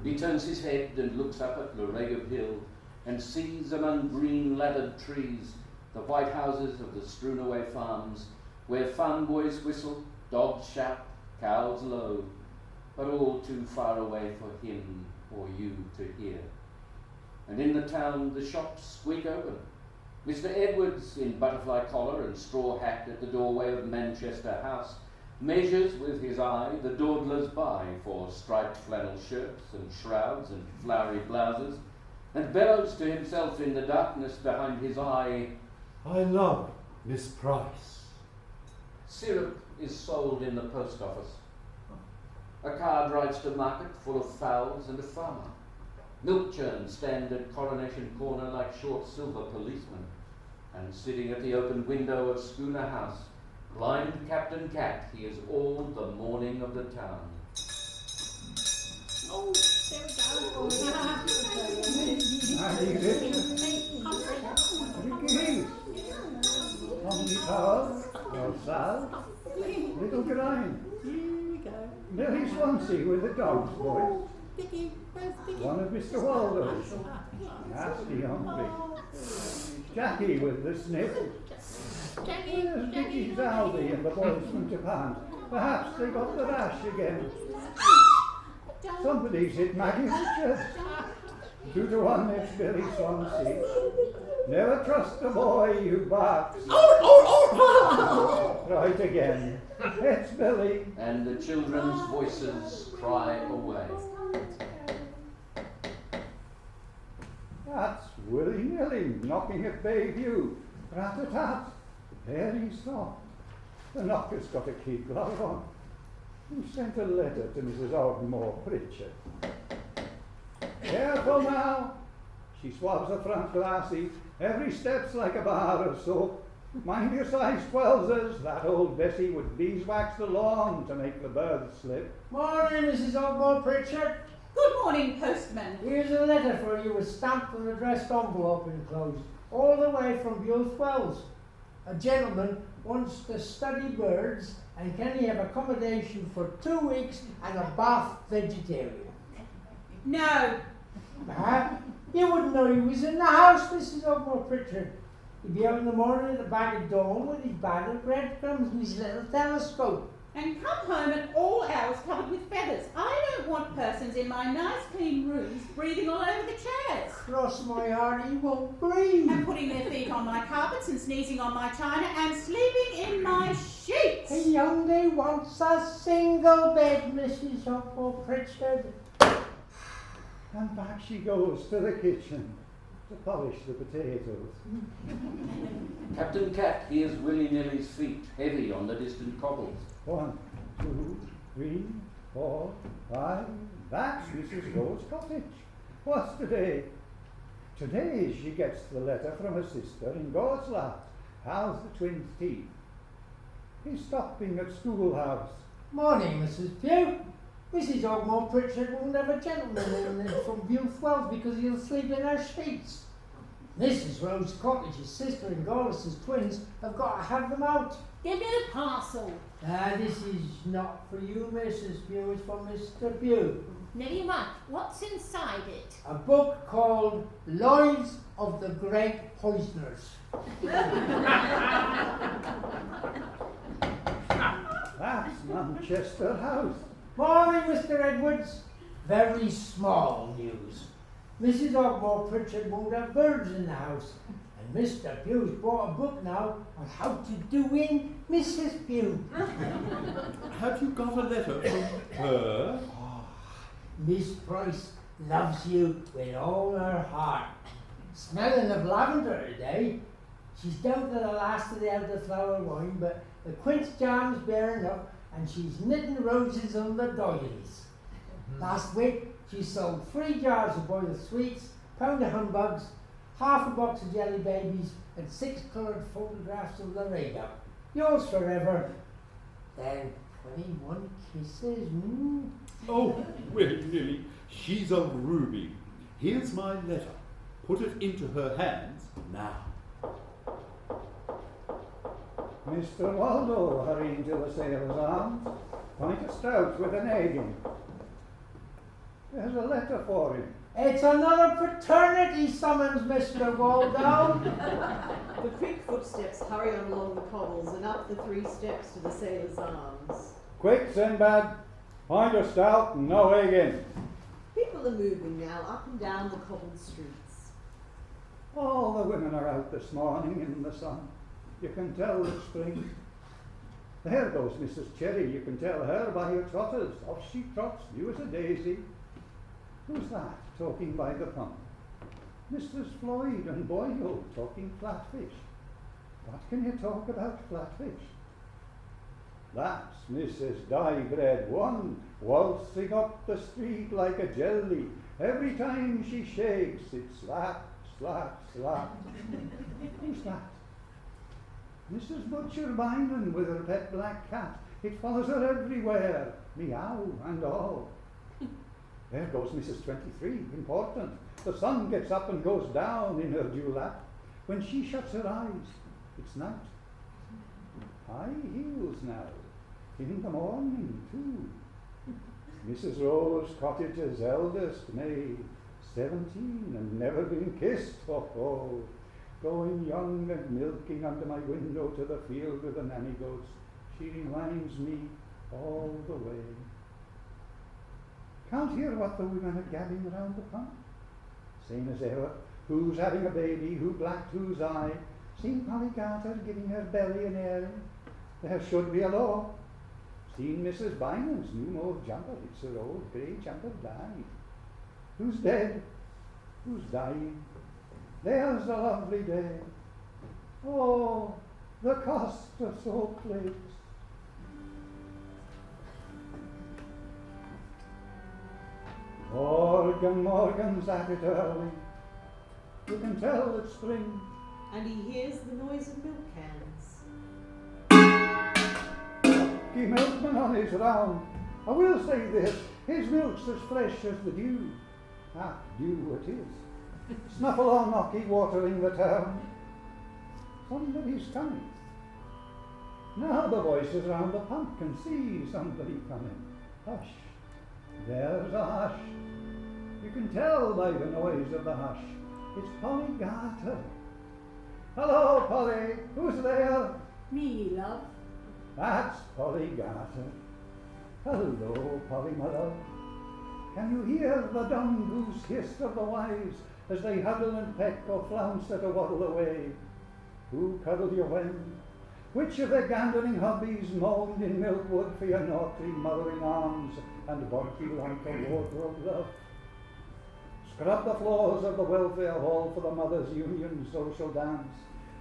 He turns his head and looks up at Lorego Hill and sees among green lathered trees the white houses of the strewn away farms, where farm boys whistle, dogs shout, cows low, but all too far away for him or you to hear. And in the town the shops squeak open. Mr. Edwards, in butterfly collar and straw hat at the doorway of Manchester House, measures with his eye the dawdlers by for striped flannel shirts and shrouds and flowery blouses, and bellows to himself in the darkness behind his eye, I love Miss Price. Syrup is sold in the post office. A car drives to market full of fowls and a farmer. Milk churns stand at Coronation Corner like short silver policemen, and sitting at the open window of Schooner House, blind Captain Cat hears all the mourning of the town. Oh, there we go. Harry Richard, Ricky, Tommy Powell, no Sal, Little Grind, Here we go. Millie Swansea with the dog's voice, Vicky, where's Vicky? one of Mr. Waldo's, nasty hungry, Jackie with the sniff, Jackie, there's Jackie. Dicky's Aldi and the boys from Japan. Perhaps they got the rash again. Somebody's hit Maggie Richard. 2-1, it's Billy Swansea. Never trust a boy who barks. Right again. It's Billy. And the children's voices cry away. That's willy-nilly knocking at Bayview. Rat-a-tat. Very soft. The knocker's got a key glove on. Who sent a letter to Mrs. Ogmore Pritchard? Careful now. She swabs the front glassy. Every step's like a bar of soap. Mind your size 12s. That old Bessie would beeswax the lawn to make the birds slip. Morning, Mrs. Ogmore Pritchard. Good morning, postman. Here's a letter for you with stamped and addressed envelope enclosed, all the way from Buell Wells. A gentleman wants to study birds and can he have accommodation for 2 weeks and a bath vegetarian? No. You wouldn't know he was in the house, Mrs. Ogmore Pritchard. He'd be out in the morning at the back of dawn with his bag of breadcrumbs and his little telescope. And come home at all hours covered with feathers. I don't want persons in my nice clean rooms breathing all over the chairs. Cross my heart, he won't breathe. And putting their feet on my carpets and sneezing on my china and sleeping in my sheets. A young lady wants a single bed, Mrs. Ogmore Pritchard. And back she goes to the kitchen to polish the potatoes. Captain Cat hears willy-nilly's feet heavy on the distant cobbles. 1, 2, 3, 4, 5. That's Mrs. Rowe's cottage. What's today? Today she gets the letter from her sister in Goslat. How's the twins' teeth? He's stopping at schoolhouse. Morning, Mrs. Pugh. Mrs. Ogmore Pritchard won't have a gentleman in from Buell Wells because he'll sleep in her sheets. Mrs. Rose Cottage's sister and Gordon's twins have got to have them out. Give me the parcel. This is not for you, Mrs. Pugh, it's for Mr. Pugh. Never mind. What's inside it? A book called Lives of the Great Poisoners. That's Manchester House. Morning, Mr. Edwards. Very small news. Mrs. Ogmore Pritchard won't have birds in the house, and Mr. Pugh's bought a book now on how to do in Mrs. Pugh. Have you got a letter from her? Miss Price loves you with all her heart. Smelling of lavender today. She's down to the last of the elderflower wine, but the quince jam's bearing up, and she's knitting roses on the doilies. Last week, she sold 3 jars of boiled sweets, pound of humbugs, half a box of jelly babies, and 6 coloured photographs of Laredo. Yours forever. Then 21 kisses. Oh, willy-nilly, she's a ruby. Here's my letter. Put it into her hands now. Mr. Waldo hurrying to the sailor's arms. pint of stout with an egg in it. There's a letter for him. It's another paternity summons, Mr. Waldo. The quick footsteps hurry on along the cobbles and up the 3 steps to the Sailor's Arms. Quick, Sinbad, pint of stout and no egg in. People are moving now up and down the cobbled streets. All the women are out this morning in the sun. You can tell it's spring. There goes Mrs. Cherry. You can tell her by her trotters. Off she trots, new as a daisy. Who's that talking by the pump? Mrs. Floyd and Boyle talking flatfish. What can you talk about flatfish? That's Mrs. Diebread-1 waltzing up the street like a jelly. Every time she shakes, it slap, slap, slap. Who's that? Mrs. Butcher Bynum with her pet black cat. It follows her everywhere, meow and all. There goes Mrs. 23, important. The sun gets up and goes down in her dewlap. When she shuts her eyes, it's night. High heels now, in the morning too. Mrs. Rose Cottage's eldest maid, 17 and never been kissed, oh. Going young and milking under my window to the field with the nanny goats. She reminds me all the way. Can't hear what the women are gabbing around the pump. Same as ever. Who's having a baby? Who blacked whose eye? Seen Polly Carter giving her belly an airing? There should be a law. Seen Mrs. Bynum's new mauve jumper? It's her old grey jumper dyed. Who's dead? Who's dying? There's a lovely day. Oh, the cost of salt flakes. Morgan's at it early. You can tell it's spring. And he hears the noise of milk cans. Lucky milkman on his round. I will say this, his milk's as fresh as the dew. Ah, dew it is. Snuffle on Knocky watering the town. Somebody's coming. Now the voices round the pump can see somebody coming. Hush. There's a hush. You can tell by the noise of the hush. It's Polly Garter. Hello, Polly. Who's there? Me, love. That's Polly Garter. Hello, Polly, my love. Can you hear the dung goose hiss of the wives as they huddle and peck or flounce at a waddle away? Who cuddled you when? Which of their gandering hubbies moaned in Milkwood for your naughty mothering arms and burnt you like a wardrobe, love? Scrub the floors of the welfare hall for the Mothers' Union social dance.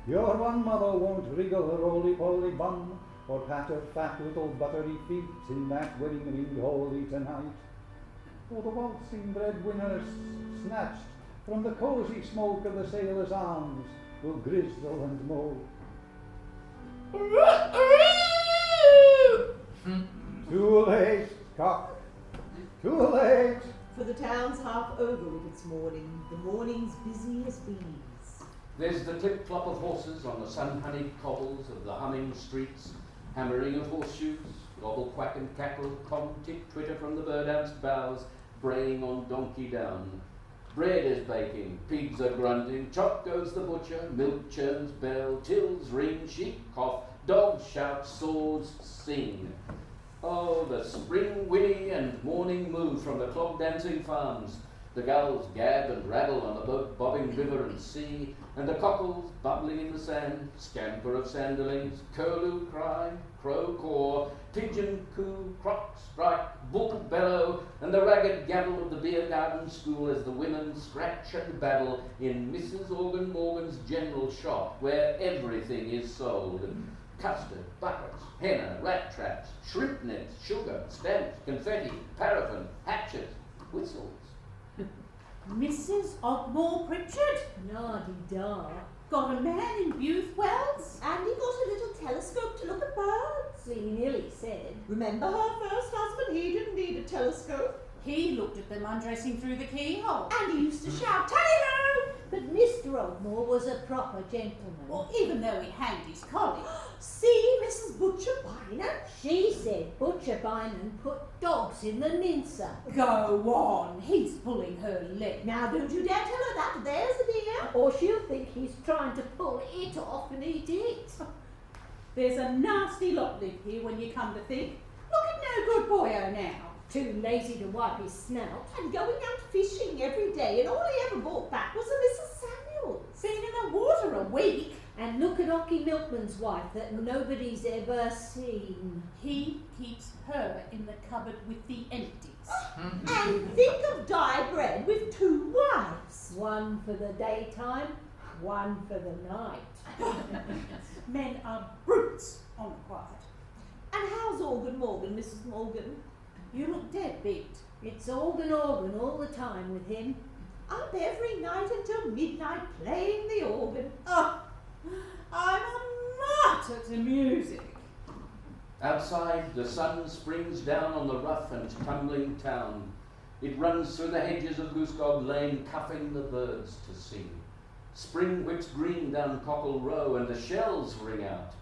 Your one mother won't wriggle her roly-poly bum or pat her fat little buttery feet in that wedding ring holy tonight. Or the waltzing breadwinner snatched from the cosy smoke of the Sailor's Arms will grizzle and mow. Too late, cock. Too late. For the town's half over with its mourning. The morning's busy as bees. There's the clip-clop of horses on the sun-honeyed cobbles of the humming streets, hammering of horseshoes, gobble, quack and cackle, com-tick, twitter from the bird-ants' boughs, braying on donkey down. Bread is baking, pigs are grunting, chop goes the butcher, milk churns bell, tills ring, sheep cough, dogs shout, swords sing. Oh, the spring whinny and morning move from the clog-dancing farms. The gulls gab and rattle on the bobbing river and sea, and the cockles bubbling in the sand, scamper of sanderlings, curlew cry, crow caw, pigeon coo, croc strike, bull bellow, and the ragged gabble of the beer garden school as the women scratch and babble in Mrs. Organ Morgan's general shop, where everything is sold. Custard, buckets, henna, rat traps, shrimp nets, sugar, stamps, confetti, paraffin, hatchets, whistles. Mrs. Ogmore Pritchard? La-di-da. Got a man in Boothwell's? And he got a little telescope to look at birds. He nearly said. Remember her first husband? He didn't need a telescope. He looked at them undressing through the keyhole. And he used to shout, "Tally-ho!" But Mr. Ogmore was a proper gentleman. Or even though he hanged his collie. See, Mrs. Butcher Bynum? She said Butcher Bynum put dogs in the mincer. Go on, he's pulling her leg. Now don't you dare tell her that, there's a dear. Or she'll think he's trying to pull it off and eat it. There's a nasty lot live here when you come to think. Look at no good boyo now. Too lazy to wipe his snout. And going out fishing every day, and all he ever brought back was a Mrs. Samuels. Been in the water a week. And look at Ocky Milkman's wife that nobody's ever seen. He keeps her in the cupboard with the empties. And think of Di Bread with 2 wives. One for the daytime, one for the night. Men are brutes on the quiet. And how's Organ Morgan, Mrs. Morgan? You look dead beat. It's organ all the time with him. Up every night until midnight playing the organ. Oh, I'm a martyr to music. Outside, the sun springs down on the rough and tumbling town. It runs through the hedges of Goosegog Lane, cuffing the birds to sing. Spring whips green down Cockle Row, and the shells ring out.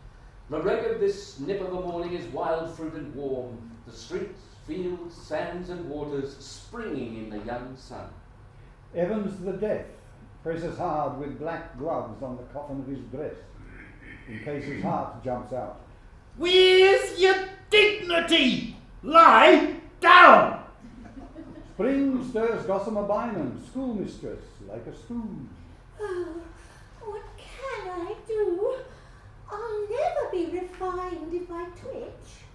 The reg of this nip of a morning is wild fruit and warm, the streets, fields, sands and waters springing in the young sun. Evans the Deaf presses hard with black gloves on the coffin of his dress, in case his heart jumps out. Where's your dignity? Lie down! Spring stirs Gossamer Bynum, schoolmistress, like a spoon. Oh, what can I do? I'll never be refined if I twitch.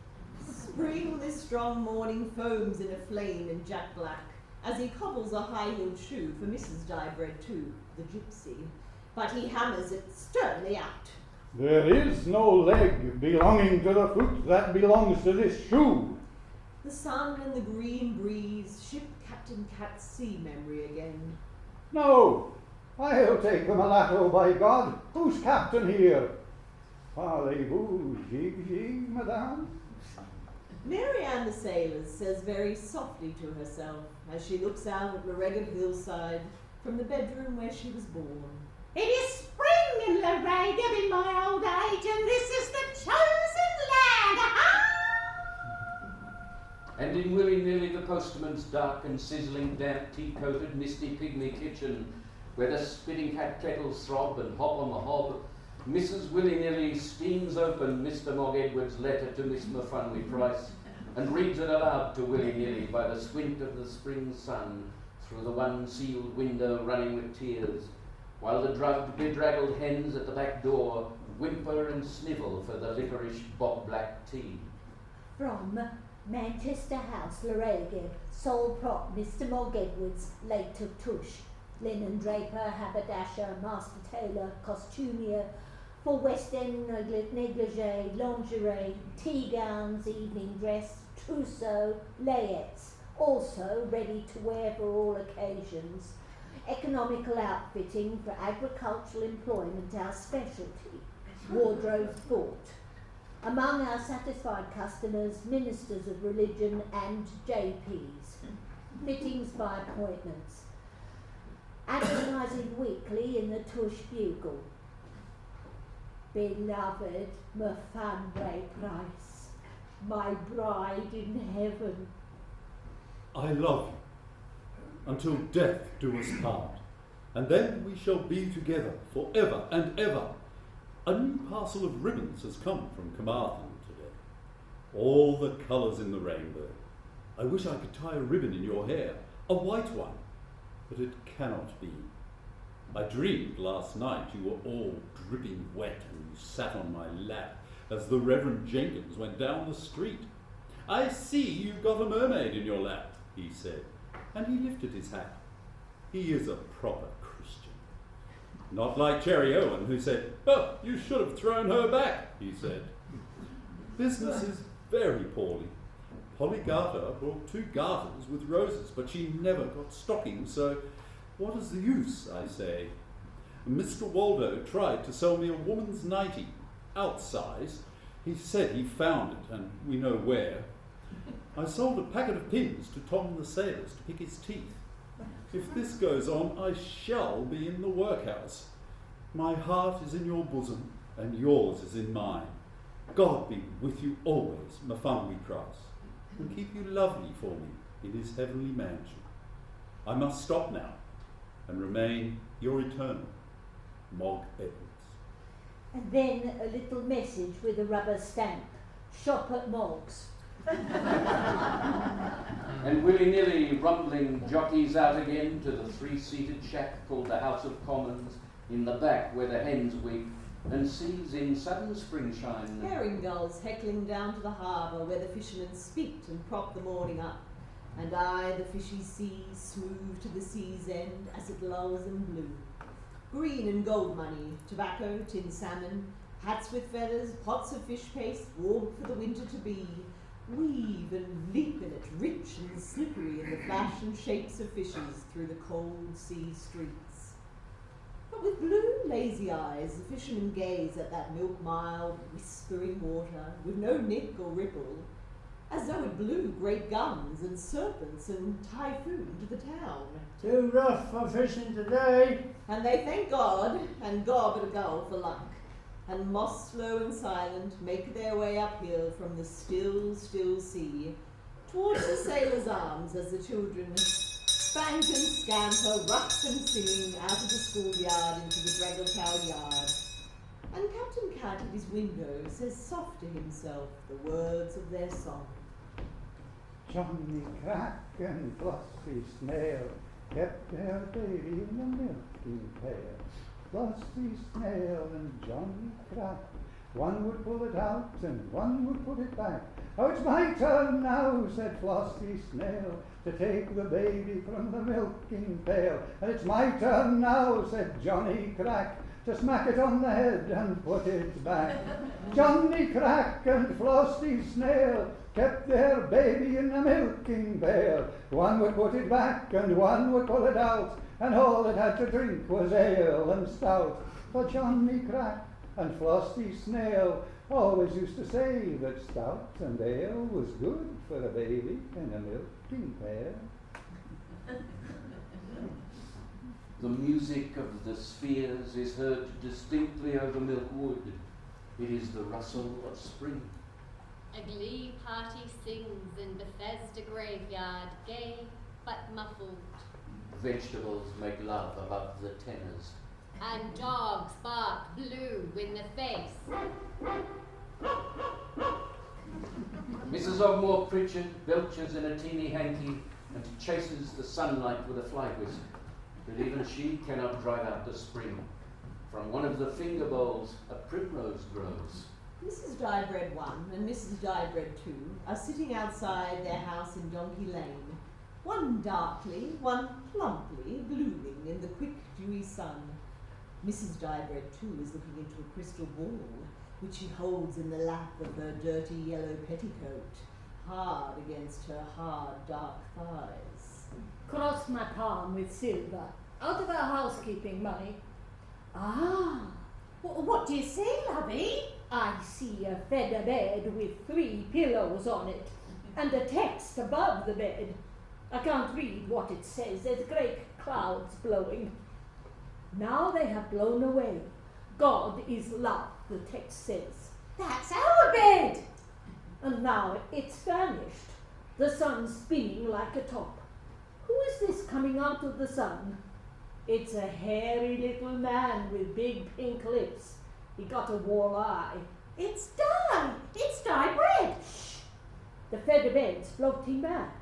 Spring this strong morning foams in a flame in jet black, as he cobbles a high-heeled shoe for Mrs. Diebread too, the gypsy, but he hammers it sternly out. There is no leg belonging to the foot that belongs to this shoe. The sun and the green breeze ship Captain Cat's sea memory again. No, I'll take the mulatto, by God. Who's captain here? Parlez-vous, jig, madame? Mary Ann the sailor says very softly to herself as she looks out at Laregan hillside from the bedroom where she was born. It is spring in Laregan in my old age, and this is the chosen land. And in willy-nilly the postman's dark and sizzling damp tea-coated misty pygmy kitchen, where the spitting cat kettles throb and hop on the hob, Mrs. Willy-nilly steams open Mr. Mog Edwards' letter to Miss Mafunwy Price and reads it aloud to Willy-nilly by the squint of the spring sun through the one sealed window running with tears, while the drugged, bedraggled hens at the back door whimper and snivel for the licorice bog-black tea. From Manchester House, Laregan, sole prop Mr. Mog Edwards, late of Tush, linen draper, haberdasher, master tailor, costumier, for West End negligee, lingerie, tea gowns, evening dress, trousseau, layettes, also ready to wear for all occasions. Economical outfitting for agricultural employment, our specialty. Wardrobe thought. Among our satisfied customers, ministers of religion and JPs. Fittings by appointments. Advertising weekly in the Tush Bugle. Beloved Mafunwy Price, my bride in heaven. I love you, until death do us part, and then we shall be together for ever and ever. A new parcel of ribbons has come from Carmarthen today. All the colours in the rainbow. I wish I could tie a ribbon in your hair, a white one, but it cannot be. I dreamed last night you were all dripping wet and you sat on my lap as the Reverend Jenkins went down the street. I see you've got a mermaid in your lap, he said, and he lifted his hat. He is a proper Christian. Not like Cherry Owen, who said, "Oh, you should have thrown her back," he said. Business is very poorly. Polly Garter brought 2 garters with roses, but she never got stockings, so what is the use, I say? Mr. Waldo tried to sell me a woman's nightie, outsize. He said he found it, and we know where. I sold a packet of pins to Tom the Sailors to pick his teeth. If this goes on, I shall be in the workhouse. My heart is in your bosom, and yours is in mine. God be with you always, Mafungwi Price, and keep you lovely for me in his heavenly mansion. I must stop now and remain your eternal Mog Edwards. And then a little message with a rubber stamp. Shop at Mog's. And willy-nilly rumbling jockeys out again to the three-seated shack called the House of Commons in the back where the hens weep, and sees in sudden springshine herring gulls heckling down to the harbour where the fishermen speak and prop the morning up, and I, the fishy sea, smooth to the sea's end as it lulls in blue. Green and gold money, tobacco, tin salmon, hats with feathers, pots of fish paste, warm for the winter to be, weave and leap in it, rich and slippery in the flash and shapes of fishes through the cold sea streets. But with blue, lazy eyes, the fishermen gaze at that milk-mild, whispering water, with no nick or ripple, as though it blew great guns and serpents and typhoon to the town. Too rough for fishing today. And they thank God and gob at a gull for luck, and moss slow and silent make their way uphill from the still, still sea towards the sailors' arms as the children spank and scamper, rough and singing out of the schoolyard into the Draggletown yard. And Captain Cat at his window says soft to himself the words of their song. Johnny Crack and Flossie Snail kept their baby in the milking pail. Flossie Snail and Johnny Crack, one would pull it out and one would put it back. Oh, it's my turn now, said Flossie Snail, to take the baby from the milking pail. And it's my turn now, said Johnny Crack, to smack it on the head and put it back. Johnny Crack and Flossie Snail kept their baby in the milking pail. One would put it back and one would pull it out, and all it had to drink was ale and stout. For Johnny Crack and Flossie Snail always used to say that stout and ale was good for a baby in a milking pail. The music of the spheres is heard distinctly over Milkwood. It is the rustle of spring. A glee party sings in Bethesda graveyard, gay but muffled. Vegetables make love above the tenors. And dogs bark blue in the face. Mrs. Ogmore Pritchard belches in a teeny hanky and chases the sunlight with a fly whisk. But even she cannot drive out the spring. From one of the finger bowls, a primrose grows. Mrs. Diebread 1 and Mrs. Diebread 2 are sitting outside their house in Donkey Lane, one darkly, one plumply blooming in the quick, dewy sun. Mrs. Diebread 2 is looking into a crystal ball, which she holds in the lap of her dirty yellow petticoat, hard against her hard, dark thighs. Cross my palm with silver, out of our housekeeping money. Ah, what do you see, lovey? I see a feather bed with 3 pillows on it, and a text above the bed. I can't read what it says, there's great clouds blowing. Now they have blown away. God is love, the text says. That's our bed. And now it's vanished, the sun spinning like a top. Who is this coming out of the sun? It's a hairy little man with big pink lips. He got a wall eye. It's Diebread. Shh! The feather bed's floating back.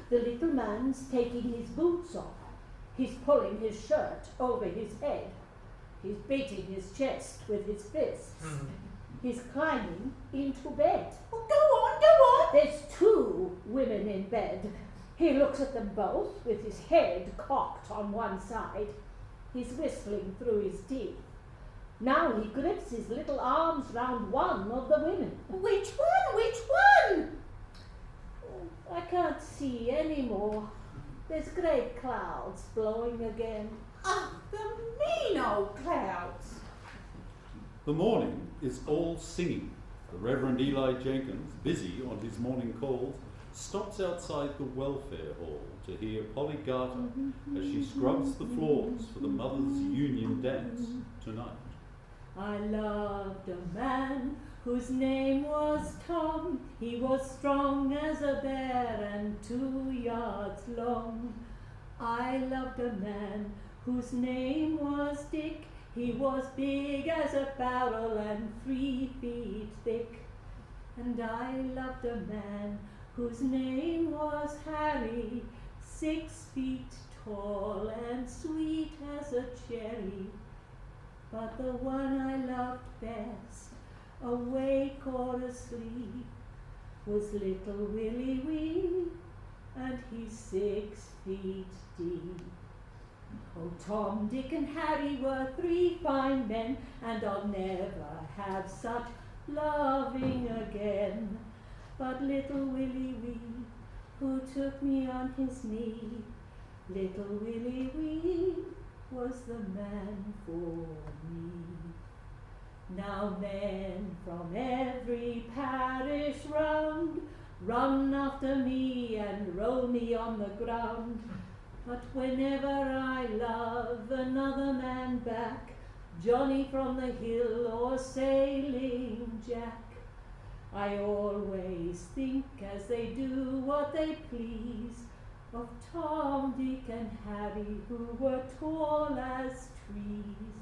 The little man's taking his boots off. He's pulling his shirt over his head. He's beating his chest with his fists. He's climbing into bed. Oh, go on. There's 2 women in bed. He looks at them both with his head cocked on one side. He's whistling through his teeth. Now he grips his little arms round one of the women. Which one? Oh, I can't see any more. There's great clouds blowing again. Oh, the mean old clouds. The morning is all singing. The Reverend Eli Jenkins, busy on his morning calls, stops outside the welfare hall to hear Polly Garter as she scrubs the floors for the Mothers' Union dance tonight. I loved a man whose name was Tom. He was strong as a bear and 2 yards long. I loved a man whose name was Dick. He was big as a barrel and 3 feet thick. And I loved a man whose name was Harry, 6 feet tall and sweet as a cherry. But the one I loved best, awake or asleep, was little Willie Wee, and he's 6 feet deep. Oh, Tom, Dick and Harry were 3 fine men, and I'll never have such loving again. But little Willie Wee, who took me on his knee, little Willie Wee was the man for me. Now men from every parish round run after me and roll me on the ground. But whenever I love another man back, Johnny from the hill or Sailing Jack, I always think as they do what they please of Tom, Dick and Harry, who were tall as trees.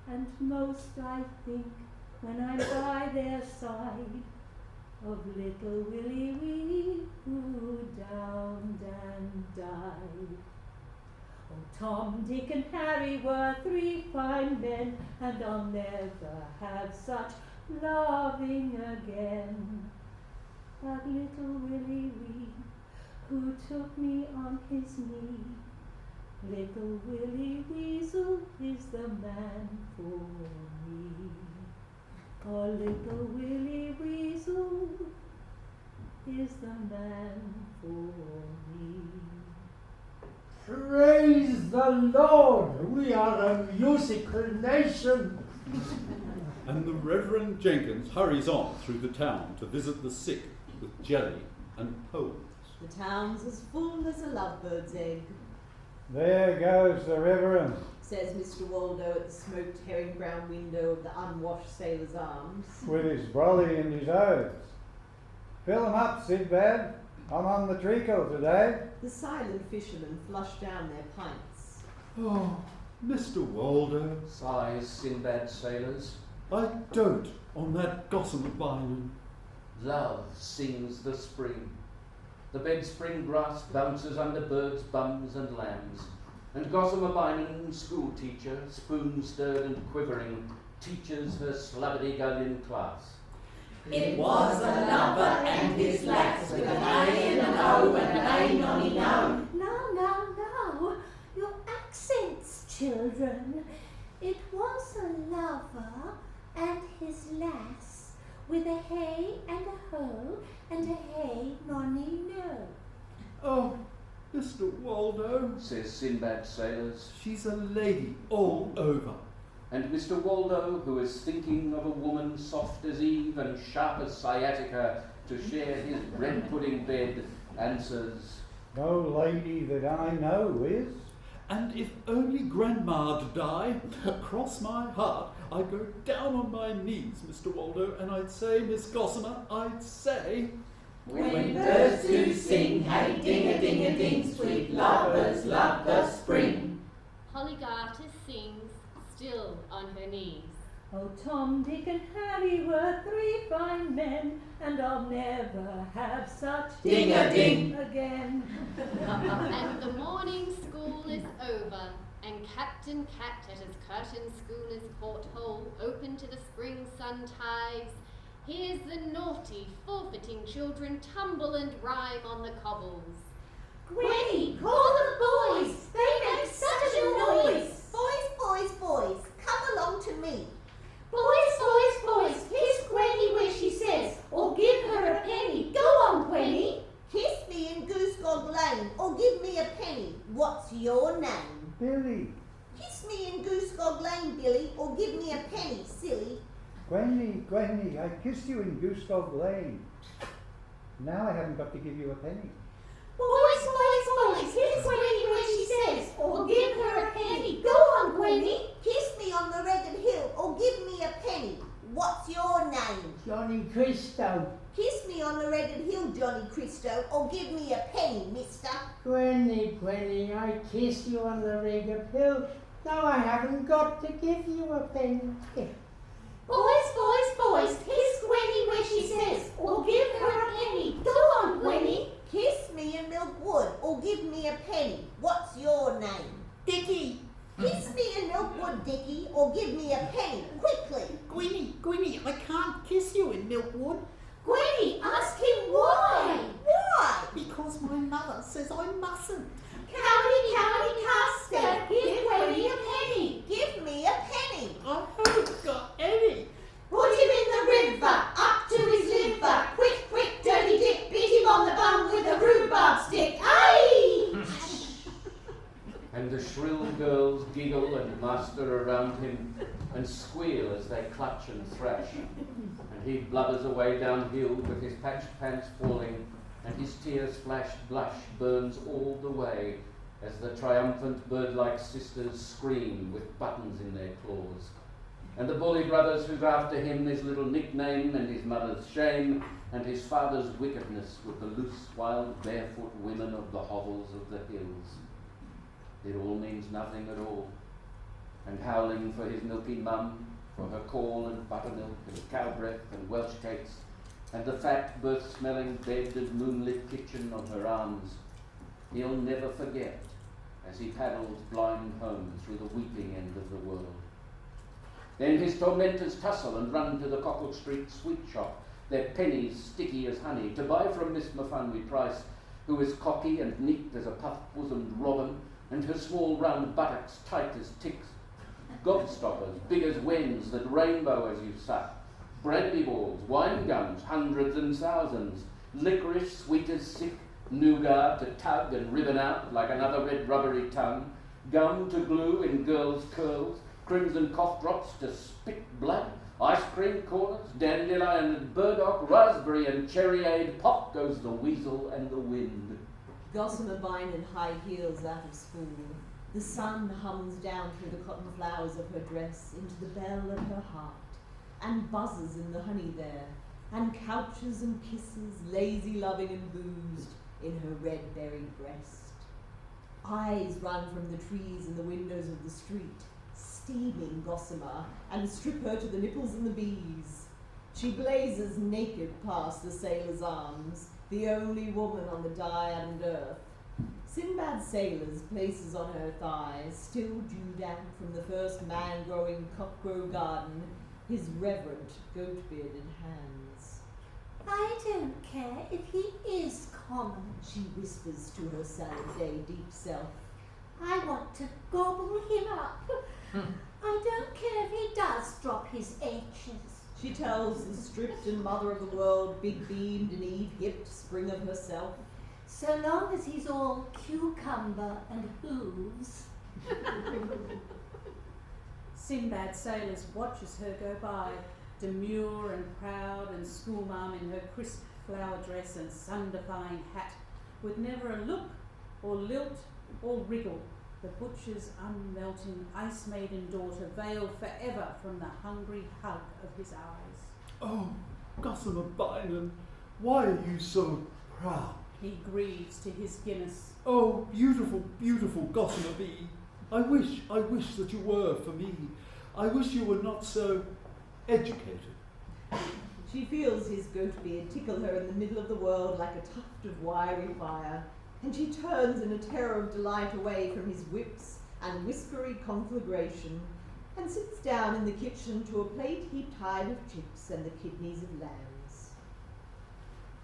And most I think when I'm by their side of little Willie Wee, who drowned and died. Oh, Tom, Dick and Harry were 3 fine men, and I'll never have such loving again. But little Willie Wee, who took me on his knee, little Willie Weasel is the man for me. Oh, little Willie Weasel is the man for me. Praise the Lord! We are a musical nation. And the Reverend Jenkins hurries on through the town to visit the sick with jelly and poles. The town's as full as a lovebird's egg, There goes the Reverend. says Mr. Waldo at the smoked herring brown window of the unwashed Sailor's Arms. With his brolly and his oaths. Fill 'em up, Sidbad. I'm on the treacle today. The silent fishermen flush down their pints. Oh, Mr. Waldo, Sighs Sinbad sailors. I dote on that gossamer binding. Love sings the spring. The bedspring grass bounces under birds' bums and lambs, and gossamer binding, school teacher, spoon-stirred and quivering, teaches her slubberdy-gullion class. It was a lover and his lass, with an A and an O and an A nonny no. No, your accents, children. It was a lover and his lass, with a hey and a ho and a hey nonny no. Oh, Mr. Waldo, Says Sinbad sailors. she's a lady all over. And Mr. Waldo, who is thinking of a woman soft as Eve and sharp as sciatica to share his bread pudding bed, answers, No lady that I know is. And if only Grandma'd die, across my heart, I'd go down on my knees, Mr. Waldo, and I'd say, Miss Gossamer, I'd say, When birds do sing, hey ding-a-ding-a-ding, sweet lovers love the spring. Polygarter sings, still on her knees. Oh, Tom, Dick and Harry were 3 fine men, and I'll never have such Ding-a-ding again. And the morning school is over, and Captain Cat at his curtained schooner's porthole, open to the spring sun tides, hears the naughty, forfeiting children tumble and rhyme on the cobbles. Gwenny, call the boys. They make such a noise. Boys, come along to me. Boys, kiss Gwenny where she says, or give her a penny. Go on, Gwenny. Kiss me in Goosegog Lane, or give me a penny. What's your name? Billy. Kiss me in Goosegog Lane, Billy, or give me a penny, silly. Gwenny, I kissed you in Goosegog Lane. Now I haven't got to give you a penny. Boys, kiss Gwenny where she says, or give her a penny. Go on, Gwenny. Kiss me on the Ragged Hill, or give me a penny. What's your name? name? Johnny Christo. Kiss me on the Redded Hill, Johnny Christo, or give me a penny, mister. Gwenny, Gwenny, I kiss you on the Redded Hill. Now I haven't got to give you a penny. Boys, kiss Gwenny where she says, or give her a penny. Go on, Gwenny. Kiss me in Milkwood, or give me a penny. What's your name? Dickie. Kiss me in Milkwood, Dickie, or give me a penny, quickly. Gwenny, I can't kiss you in Milkwood. Gwenny, ask him why. Why? Because my mother says I mustn't. Cowdy, Custer, give Gwenny a penny. Give me a penny. I haven't got any. Put him in the river, up to his liver. Quick, dirty Dick, beat him on the bum with a rhubarb stick. Aye! And the shrill girls giggle and muster around him and squeal as they clutch and thrash. And he blubbers away downhill with his patched pants falling, and his tear-splashed blush burns all the way as the triumphant bird-like sisters scream with buttons in their claws. And the bully brothers who've after him his little nickname and his mother's shame and his father's wickedness with the loose, wild, barefoot women of the hovels of the hills. It all means nothing at all. And howling for his milky mum, for her caul and buttermilk and cow breath and Welsh cakes, and the fat, birth-smelling bed and moonlit kitchen on her arms, he'll never forget as he paddles blind home through the weeping end of the world. Then his tormentors tussle and run to the Cockle Street sweet shop, their pennies sticky as honey, to buy from Miss Mafunwy Price, who is cocky and neat as a puff-bosomed robin, and her small round buttocks tight as ticks, gobstoppers big as wens that rainbow as you suck, brandy balls, wine gums, hundreds and thousands, licorice sweet as sick, nougat to tug and ribbon out like another red rubbery tongue, gum to glue in girls' curls, crimson cough drops to spit blood, ice cream corners, dandelion and burdock, raspberry and cherryade, pop goes the weasel and the wind. Gossamer Vine in high heels out of school. The sun hums down through the cotton flowers of her dress into the bell of her heart, and buzzes in the honey there, and couches and kisses, lazy loving and boozed, in her red berried breast. Eyes run from the trees and the windows of the street, steaming gossamer, and strip her to the nipples and the bees. She blazes naked past the sailor's arms, the only woman on the diamond earth. Sinbad's sailors places on her thighs, still dew damp from the first man-growing cockgrow garden, his reverent goat-bearded hands. I don't care if he is common, She whispers to her salad-day deep self. I want to gobble him up. I don't care if he does drop his H's. She tells the stripped and mother of the world, big-beamed and eve-hipped spring of herself. So long as he's all cucumber and hooves. Sinbad Sailors watches her go by, demure and proud and schoolmarm in her crisp flower dress and sun-defying hat, with never a look or lilt or wriggle, the butcher's unmelting ice-maiden daughter veiled forever from the hungry hug of his eyes. Oh, Gossamer Bynum, why are you so proud? He grieves to his Guinness. Oh, beautiful, beautiful Gossamer Bee. I wish that you were for me. I wish you were not so educated. She feels his goat beard tickle her in the middle of the world like a tuft of wiry fire, and she turns in a terror of delight away from his whips and whiskery conflagration, and sits down in the kitchen to a plate heaped high with chips and the kidneys of lambs.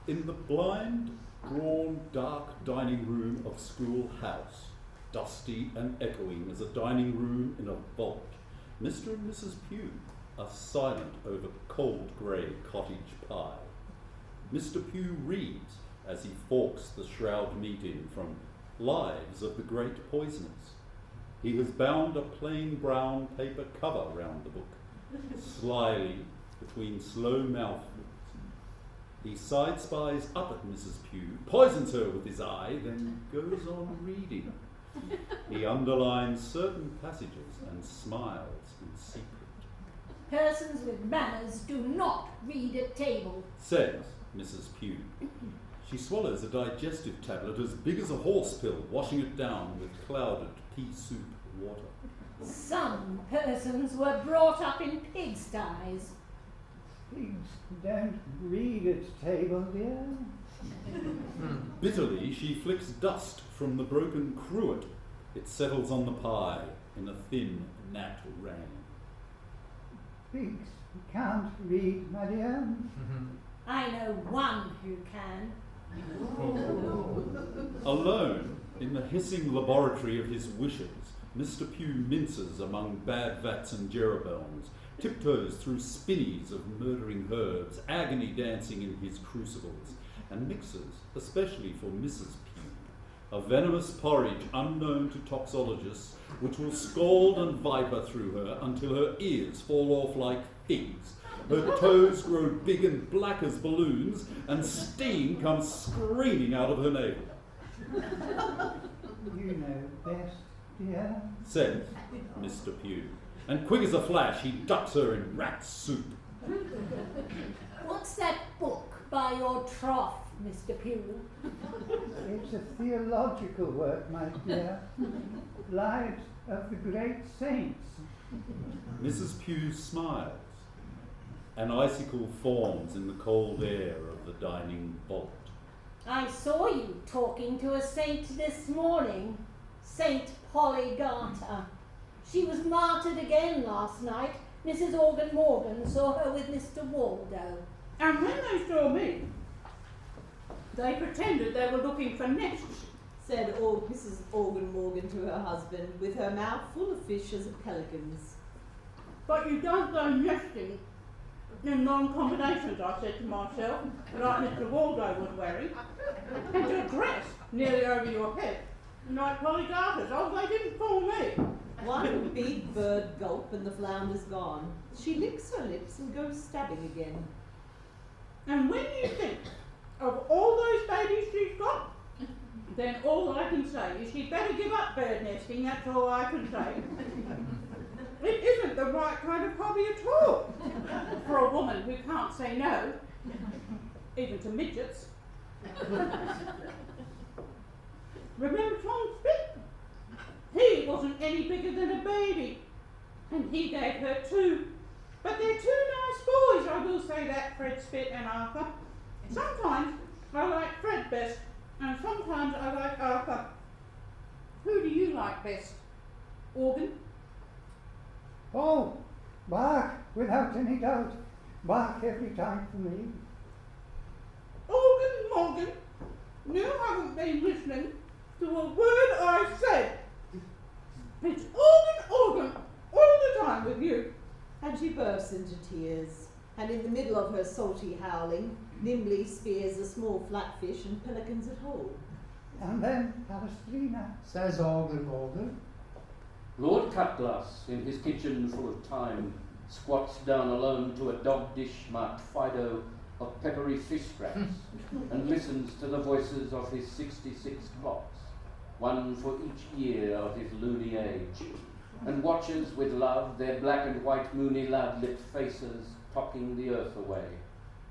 In the blind, drawn, dark dining room of School House, dusty and echoing as a dining room in a vault, Mr. and Mrs. Pugh are silent over cold grey cottage pie. Mr. Pugh reads as he forks the shroud meat in from Lives of the Great Poisoners. He has bound a plain brown paper cover round the book, slyly between slow mouthfuls. He side-spies up at Mrs. Pugh, poisons her with his eye, then goes on reading. He underlines certain passages and smiles in secret. Persons with manners do not read at table. says Mrs. Pugh. She swallows a digestive tablet as big as a horse pill, washing it down with clouded pea soup water. Some persons were brought up in pigsties. Pigs don't read at table, dear. Bitterly, she flicks dust from the broken cruet. It settles on the pie in a thin gnat rain. Pigs can't read, my dear. I know one who can. Alone, in the hissing laboratory of his wishes, Mr. Pugh minces among bad vats and jeroboams, tiptoes through spinneys of murdering herbs, agony dancing in his crucibles, and mixes, especially for Mrs. Pugh, a venomous porridge unknown to toxologists, which will scald and viper through her until her ears fall off like figs, her toes grow big and black as balloons, and steam comes screaming out of her navel. You know best, dear. Says Mr. Pugh, and quick as a flash he ducks her in rat soup. What's that book by your trough, Mr. Pugh? It's a theological work, my dear. Lives of the great saints. Mrs. Pugh smiles. An icicle forms in the cold air of the dining vault. I saw you talking to a saint this morning, Saint Polygata. She was martyred again last night. Mrs. Organ Morgan saw her with Mr. Waldo. And when they saw me, they pretended they were looking for nests. Said Mrs. Organ Morgan to her husband, with her mouth full of fish as a pelican's. But you don't go nesting in long combinations, I said to myself, like Mr. Waldo was wearing, and your dress nearly over your head, like Polygata's. Oh, they didn't fool me. One big bird gulp and the flounder's gone. She licks her lips and goes stabbing again. And when you think of all those babies she's got, then all I can say is she'd better give up bird nesting, that's all I can say. It isn't the right kind of hobby at all for a woman who can't say no, even to midgets. Remember Tom Spit? He wasn't any bigger than a baby, and he gave her two. But they're two nice boys, I will say that, Fred Spit and Arthur. Sometimes I like Fred best, and sometimes I like Arthur. Who do you like best? Organ? Oh, Bach, without any doubt. Bach every time for me. Organ Morgan, you haven't been listening to a word I said. It's organ, all the time with you. And she bursts into tears, and in the middle of her salty howling, nimbly spears a small flatfish and pelicans at whole. And then Palestrina. Says Organ Morgan. Lord Cutglass, in his kitchen full of thyme, squats down alone to a dog dish marked Fido of peppery fish scraps, and listens to the voices of his 66 clocks, one for each year of his loony age, and watches with love their black and white moony lad-lit faces tocking the earth away.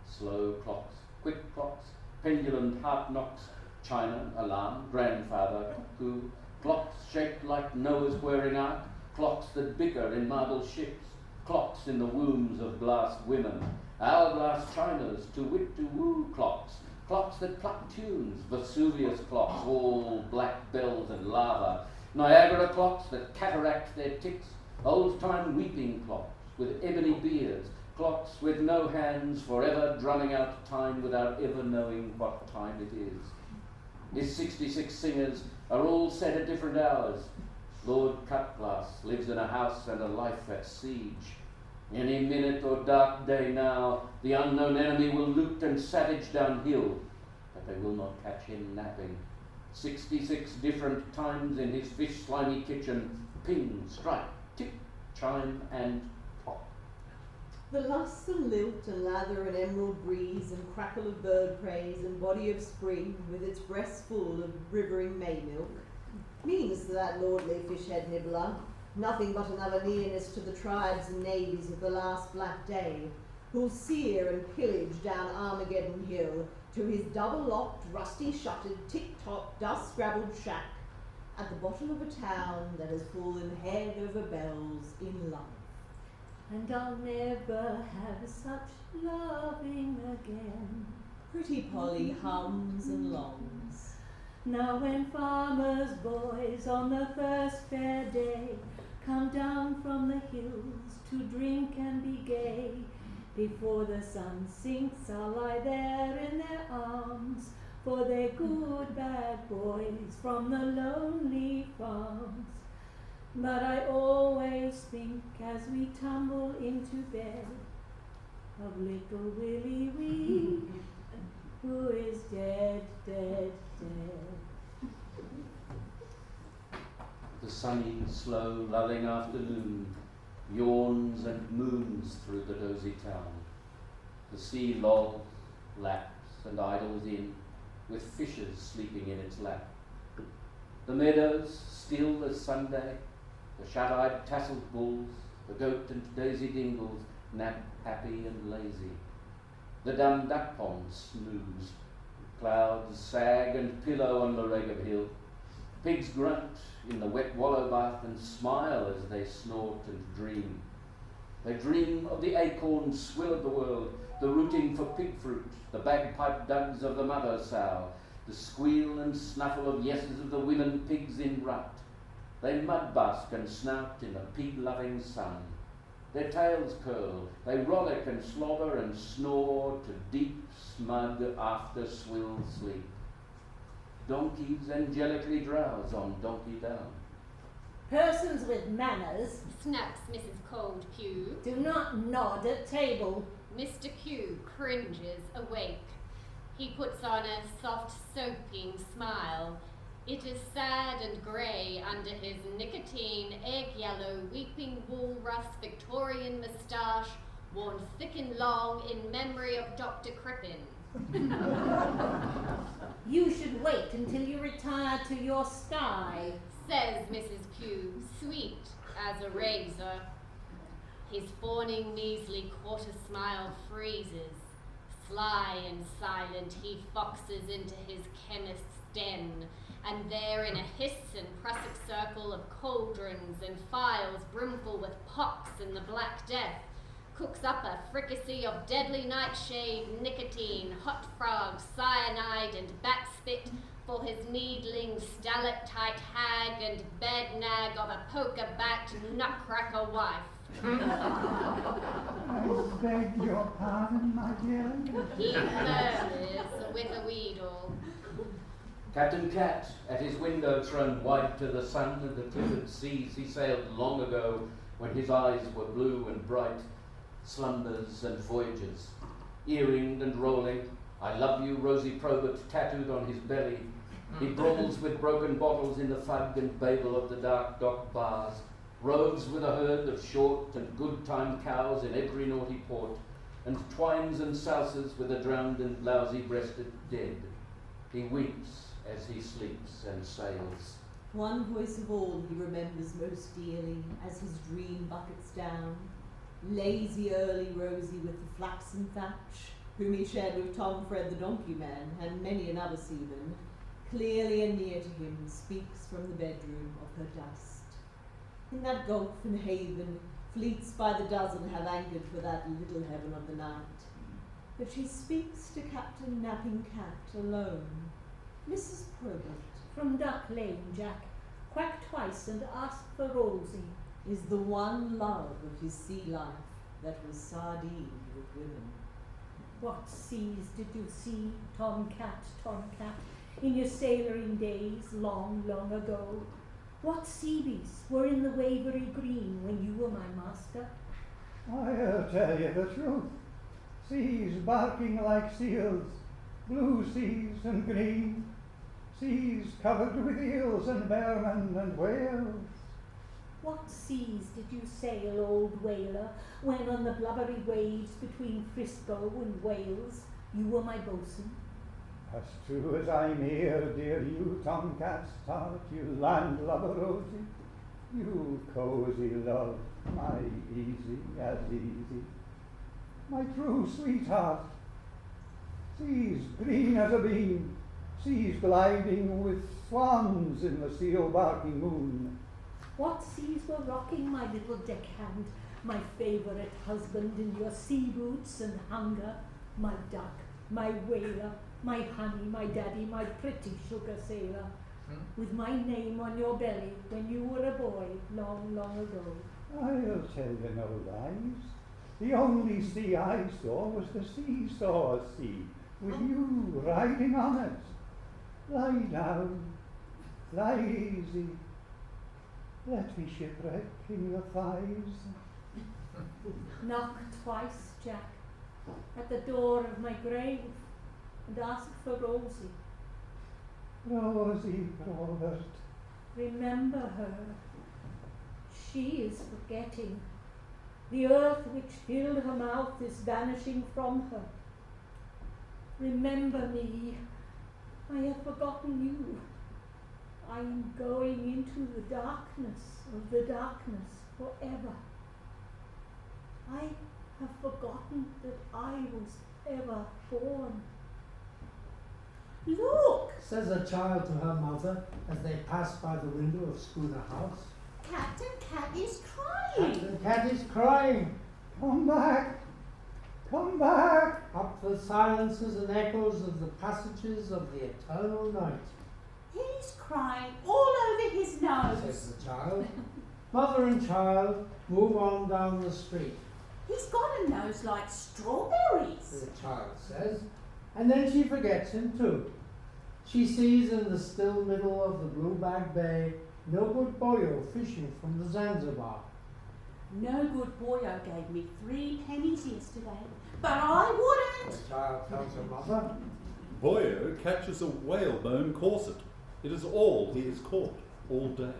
Slow clocks, quick clocks, pendulum heart knocks, china, alarm, grandfather, cuckoo, clocks shaped like Noah's wearing ark, clocks that bicker in marble ships, clocks in the wombs of glass women, hourglass chinas, to wit to woo clocks, clocks that pluck tunes, Vesuvius clocks, all black bells and lava, Niagara clocks that cataract their ticks, old-time weeping clocks with ebony beards, clocks with no hands forever drumming out time without ever knowing what time it is. His 66 singers are all set at different hours. Lord Cutglass lives in a house and a life at siege. Any minute or dark day now, the unknown enemy will loot and savage downhill, but they will not catch him napping. 66 different times in his fish slimy kitchen, ping, strike, tick, chime, and pop. The lust and lilt and lather and emerald breeze and crackle of bird praise and body of spring with its breast full of rivering May milk means to that lordly fish-head nibbler nothing but another nearness to the tribes and navies of the last black day, who'll sear and pillage down Armageddon Hill to his double-locked, rusty-shuttered, tick-tock, dust-scrabbled shack at the bottom of a town that has fallen head over bells in love. And I'll never have such loving again. Pretty Polly hums and longs. Now when farmers' boys on the first fair day come down from the hills to drink and be gay, before the sun sinks I'll lie there in their arms, for they're good bad boys from the lonely farms. But I always think as we tumble into bed of little Willie Wee, who is dead, dead, dead. The sunny, slow, lulling afternoon yawns and moons through the dozy town. The sea lolls, laps, and idles in, with fishes sleeping in its lap. The meadows, still as Sunday, the shut-eyed tasseled bulls, the goat and daisy dingles nap happy and lazy. The dumb duck ponds snooze, clouds sag and pillow on the Regab Hill. Pigs grunt in the wet wallow bath and smile as they snort and dream. They dream of the acorn swill of the world, the rooting for pig fruit, the bagpipe dugs of the mother sow, the squeal and snuffle of yeses of the women pigs in rut. They mud bask and snout in the pig-loving sun. Their tails curl, they rollick and slobber and snore to deep, smug, after-swill sleep. Donkeys angelically drowse on Donkey Down. Persons with manners, snaps Mrs. Cold Q. do not nod at table. Mr. Q cringes awake. He puts on a soft, soaking smile. It is sad and grey under his nicotine, egg-yellow, weeping wool rust Victorian moustache, worn thick and long in memory of Dr. Crippen. You should wait until you retire to your sty, says Mrs. Q, sweet as a razor. His fawning, measly quarter smile freezes. Sly and silent, he foxes into his chemist's den, and there in a hiss and prussic circle of cauldrons and phials brimful with pox and the Black Death, cooks up a fricassee of deadly nightshade, nicotine, hot frogs, cyanide, and bat spit for his needling, stalactite hag and bed nag of a poker-backed nutcracker wife. I beg your pardon, my dear. He murmurs with a wheedle. Captain Cat, at his window thrown wide to the sun and the clifford seas he sailed long ago when his eyes were blue and bright, slumbers and voyages, earringed and rolling, I love you, Rosie Probert, tattooed on his belly. He brawls with broken bottles in the fug and babel of the dark dock bars, roves with a herd of short and good-time cows in every naughty port, and twines and souses with the drowned and lousy-breasted dead. He weeps as he sleeps and sails. One voice of all he remembers most dearly as his dream buckets down. Lazy early Rosie with the flaxen thatch, whom he shared with Tom Fred the donkey man and many another seaman, clearly and near to him speaks from the bedroom of her dust. In that gulf and haven, fleets by the dozen have anchored for that little heaven of the night. But she speaks to Captain Napping Cat alone. Mrs. Probert, From Duck Lane, Jack, quack twice and ask for Rosie. is the one love of his sea life that was sardined with women. What seas did you see, Tom Cat, in your sailoring days long, long ago? What sea beasts were in the wavery green when you were my master? I'll tell you the truth. Seas barking like seals, blue seas and green, seas covered with eels and bearmen and whales. What seas did you sail, old whaler, when on the blubbery waves between Frisco and Wales you were my boatswain? As true as I'm here, dear you tomcats tart, you landlubber Rosie. You cosy love, my easy as easy, my true sweetheart. Seas green as a beam, seas gliding with swans in the seal barking moon. What seas were rocking, my little deckhand, my favourite husband in your sea boots and hunger, my duck, my whaler, my honey, my daddy, my pretty sugar sailor, with my name on your belly when you were a boy long, long ago. I'll tell you no lies. The only sea I saw was the seesaw sea, with you riding on it. Lie down, lie easy. Let me shipwreck in your thighs. Knock twice, Jack, at the door of my grave, and ask for Rosie. Rosie, Robert. Remember her. She is forgetting. The earth which filled her mouth is vanishing from her. Remember me. I have forgotten you. I am going into the darkness of the darkness forever. I have forgotten that I was ever born. Look! Says a child to her mother as they pass by the window of Schooner House. Captain Cat is crying. Captain Cat is crying. Come back! Come back! Up the silences and echoes of the passages of the eternal night, He's crying all over his nose. says the child. Mother and child move on down the street, He's got a nose like strawberries. the child says, and then she forgets him too. She sees in the still middle of the blue bag bay no good boyo fishing from the Zanzibar. No good boyo gave me 3 pennies yesterday, but I wouldn't. The child tells her mother. Boyo catches a whalebone corset. It is all he has caught all day.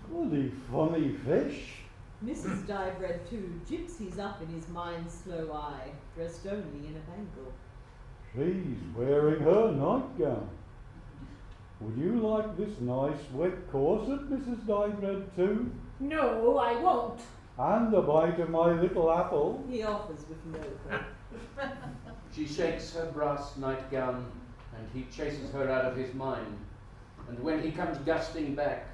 Bloody funny fish. Mrs. Dive read too, gypsies up in his mind's slow eye, dressed only in a bangle. She's wearing her nightgown. Would you like this nice wet corset, Mrs. Dive too? No, I won't. And a bite of my little apple? He offers with no hope. She shakes her brass nightgown, and he chases her out of his mind. And when he comes gusting back,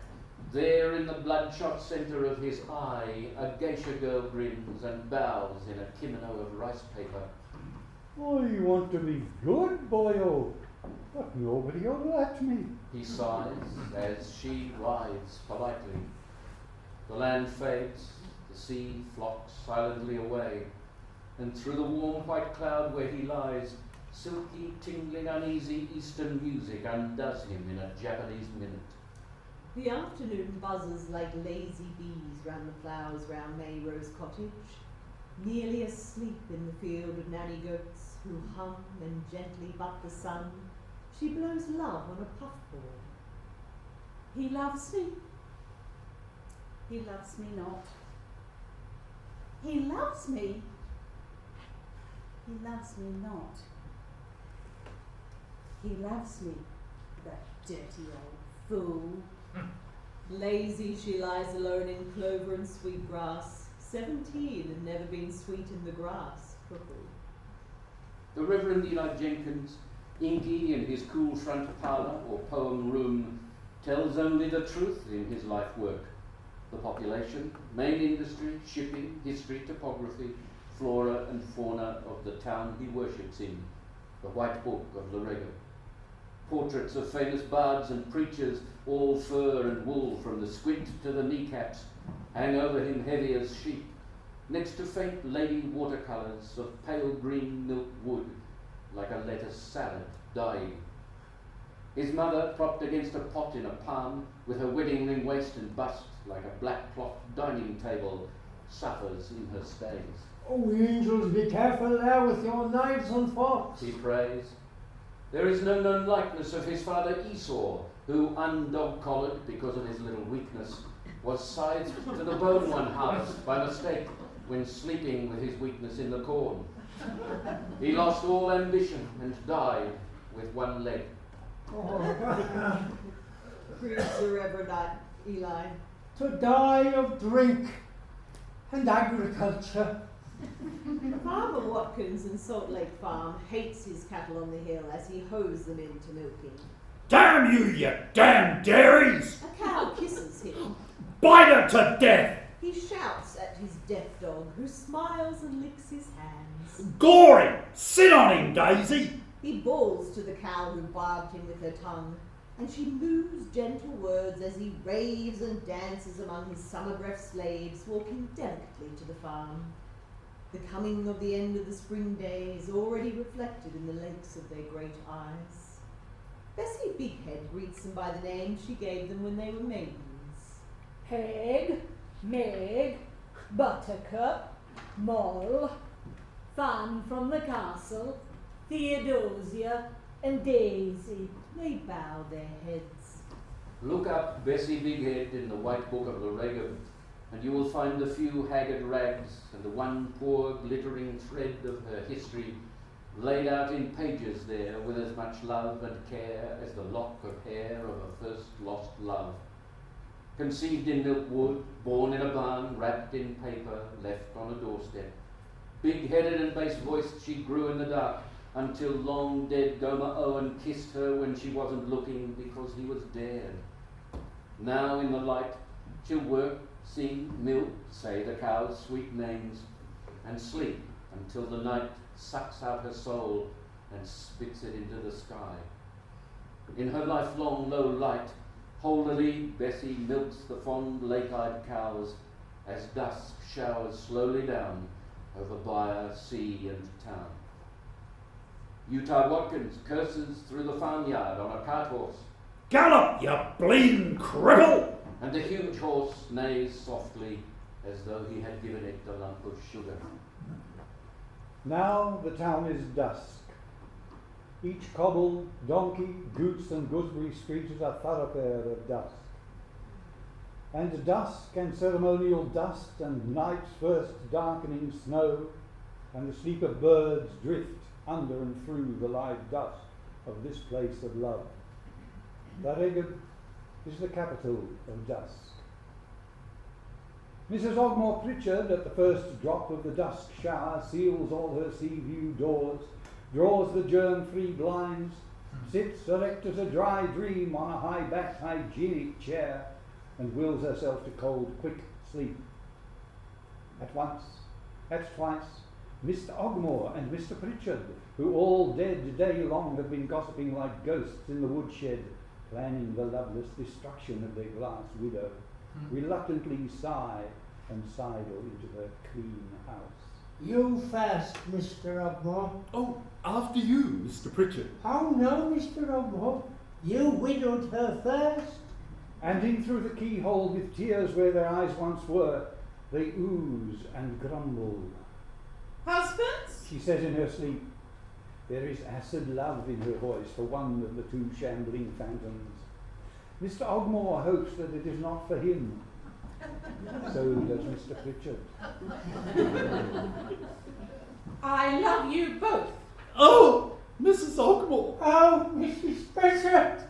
there in the bloodshot centre of his eye, a geisha girl grins and bows in a kimono of rice paper. I want to be good, boyo, but nobody'll let me. He sighs as she rides politely. The land fades, the sea flocks silently away, and through the warm white cloud where he lies, silky, tingling, uneasy eastern music undoes him in a Japanese minute. The afternoon buzzes like lazy bees round the flowers round Mayrose Cottage, nearly asleep in the field of nanny goats who hum and gently butt the sun. She blows love on a puffball. He loves me. He loves me not. He loves me. He loves me not. He loves me, that dirty old fool. Lazy she lies alone in clover and sweet grass, 17 and never been sweet in the grass. The Reverend Eli Jenkins, inky in his cool front parlour or poem room, tells only the truth in his life work. The population, main industry, shipping, history, topography, flora and fauna of the town he worships in, the White Book of Larego. Portraits of famous bards and preachers, all fur and wool from the squint to the kneecaps, hang over him heavy as sheep, next to faint lady watercolours of pale green milk wood, like a lettuce salad dying. His mother, propped against a pot in a palm, with her wedding ring waist and bust like a black cloth dining table, suffers in her stays. Oh, angels, be careful there with your knives and forks. He prays. There is no known likeness of his father Esau, who, undog-collared because of his little weakness, was scythed to the bone one harvest by mistake when sleeping with his weakness in the corn. He lost all ambition and died with one leg. Grieves the Reverend Eli. to die of drink and agriculture. Farmer Watkins in Salt Lake Farm hates his cattle on the hill as he hoes them into milking. Damn you, you damn dairies! A cow kisses him. Bite her to death! He shouts at his deaf dog, who smiles and licks his hands. Gory! Sit on him, Daisy! He bawls to the cow who barbed him with her tongue, and she moos gentle words as he raves and dances among his summer breath slaves, walking delicately to the farm. The coming of the end of the spring day is already reflected in the lakes of their great eyes. Bessie Bighead greets them by the name she gave them when they were maidens. Peg, Meg, Buttercup, Moll, Fan from the Castle, Theodosia, and Daisy. They bow their heads. Look up Bessie Bighead in the White Book of Lorega, and you will find a few haggard rags and the one poor glittering thread of her history laid out in pages there with as much love and care as the lock of hair of a first lost love. Conceived in milkwood, born in a barn, wrapped in paper, left on a doorstep. Big-headed and bass-voiced she grew in the dark, until long dead Gomer Owen kissed her when she wasn't looking because he was dead. Now in the light she'll work, sing, milk, say the cow's sweet names, and sleep until the night sucks out her soul and spits it into the sky. In her lifelong low light, holily Bessie milks the fond lake-eyed cows as dusk showers slowly down over byre, sea and town. Utah Watkins curses through the farmyard on a cart horse. Gallop, you bleeding cripple! And the huge horse neighs softly as though he had given it a lump of sugar. Now the town is dusk. Each cobble, donkey, goose and gooseberry street is a thoroughfare of dusk. And dusk and ceremonial dust and night's first darkening snow and the sleep of birds drift under and through the live dust of this place of love. Lorega is the capital of dusk. Mrs. Ogmore Pritchard, at the first drop of the dusk shower, seals all her sea view doors, draws the germ-free blinds, sits erect as a dry dream on a high-backed hygienic chair, and wills herself to cold, quick sleep. At once, at twice, Mr. Ogmore and Mr. Pritchard, who all dead day long have been gossiping like ghosts in the woodshed, planning the loveless destruction of their glass widow, reluctantly sigh and sidle into their clean house. You first, Mr. Ogmore. Oh, after you, Mr. Pritchard. Oh no, Mr. Ogmore. You widowed her first. And in through the keyhole, with tears where their eyes once were, they ooze and grumble. Husbands? She says in her sleep. There is acid love in her voice for one of the two shambling phantoms. Mr. Ogmore hopes that it is not for him. So does Mr. Pritchard. I love you both. Oh, Mrs. Ogmore. Oh, Mrs. Pritchard.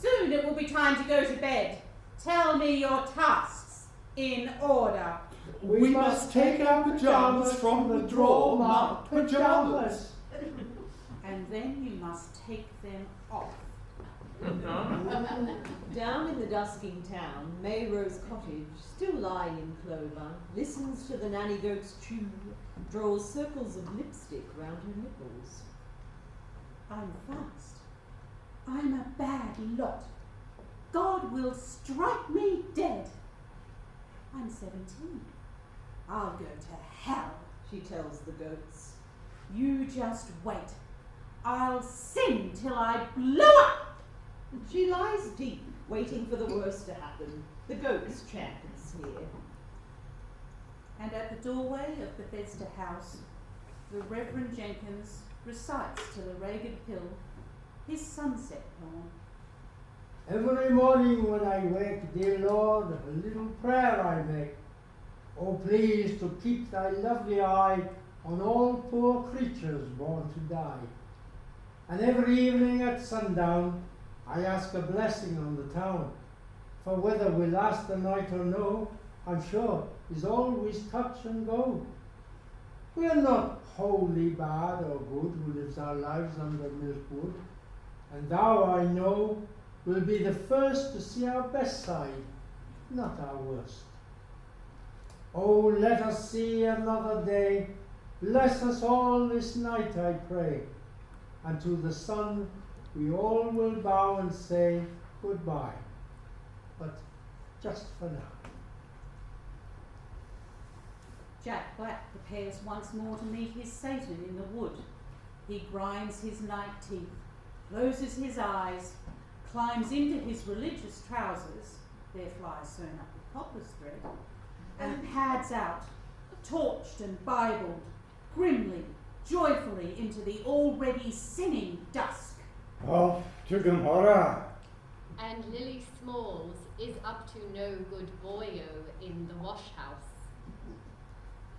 Soon it will be time to go to bed. Tell me your tasks in order. We must take our pajamas from the drawer marked pajamas. And then you must take them off. Down in the dusking town, Mayrose Cottage, still lying in clover, listens to the nanny goats chew, draws circles of lipstick round her nipples. I'm fast. I'm a bad lot. God will strike me dead. I'm 17. I'll go to hell, She tells the goats. You just wait. I'll sing till I blow up. She lies deep, waiting for the worst to happen. The goats chant and sneer. And at the doorway of Bethesda House, the Reverend Jenkins recites to the ragged hill his sunset poem. Every morning when I wake, dear Lord, a little prayer I make. Oh, please to keep thy lovely eye on all poor creatures born to die. And every evening at sundown, I ask a blessing on the town, For whether we last the night or no, I'm sure is always touch and go. We are not wholly bad or good who lives our lives under milkwood, and thou, I know, will be the first to see our best side, not our worst. Oh, let us see another day. Bless us all this night, I pray. And to the sun we all will bow and say goodbye. But just for now. Jack Black prepares once more to meet his Satan in the wood. He grinds his night teeth, closes his eyes, climbs into his religious trousers, their flies sewn up with poplar's thread, and pads out, torched and Bibled, grimly, joyfully into the already sinning dusk. Off to Gomorrah. And Lily Smalls is up to no good boyo in the wash house.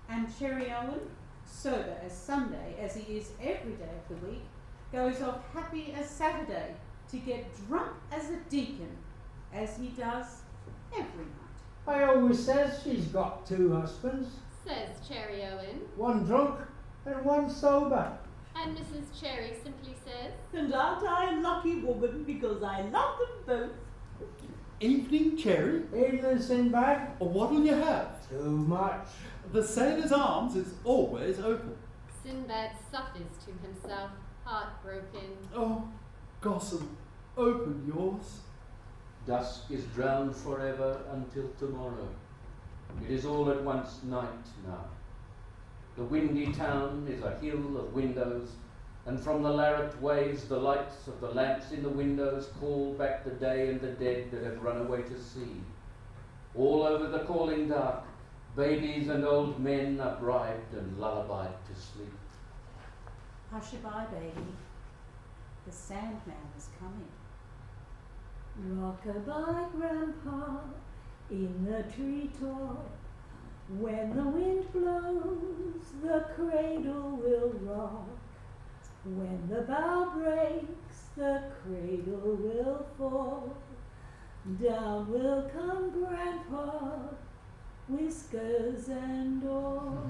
And Cherry Owen, sober as Sunday as he is every day of the week, goes off happy as Saturday to get drunk as a deacon, as he does every night. I always says she's got 2 husbands, Says Cherry Owen. one drunk and one sober. And Mrs. Cherry simply says, And aren't I a lucky woman because I love them both? Evening, Cherry. Evening, Sinbad. Or what'll you have? Too much. The Sailor's Arms is always open. Sinbad suffers to himself, heartbroken. Oh, Gossam, open yours. Dusk is drowned forever until tomorrow. It is all at once night now. The windy town is a hill of windows, and from the Larratt waves the lights of the lamps in the windows call back the day and the dead that have run away to sea. All over the calling dark, babies and old men are bribed and lullabied to sleep. Hush-a-bye, baby. The Sandman is coming. Rock-a-bye, Grandpa, in the treetop. When the wind blows, the cradle will rock. When the bough breaks, the cradle will fall. Down will come Grandpa, whiskers and all.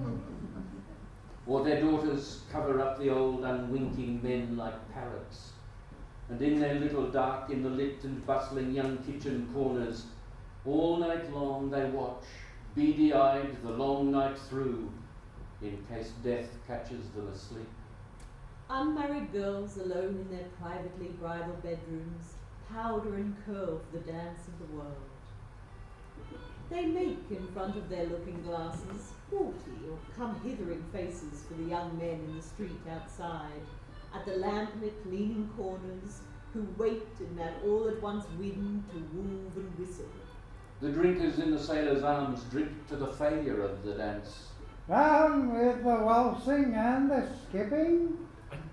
Or their daughters cover up the old unwinking men like parrots, and in their little dark, in the lit and bustling young kitchen corners, all night long they watch, beady-eyed the long night through, in case death catches them asleep. Unmarried girls alone in their privately bridal bedrooms powder and curl for the dance of the world. They make in front of their looking glasses haughty or come-hithering faces for the young men in the street outside, at the lamp-lit leaning corners, who wait in that all-at-once wind to woof and whistle. The drinkers in the Sailor's Arms drink to the failure of the dance. Down with the waltzing and the skipping.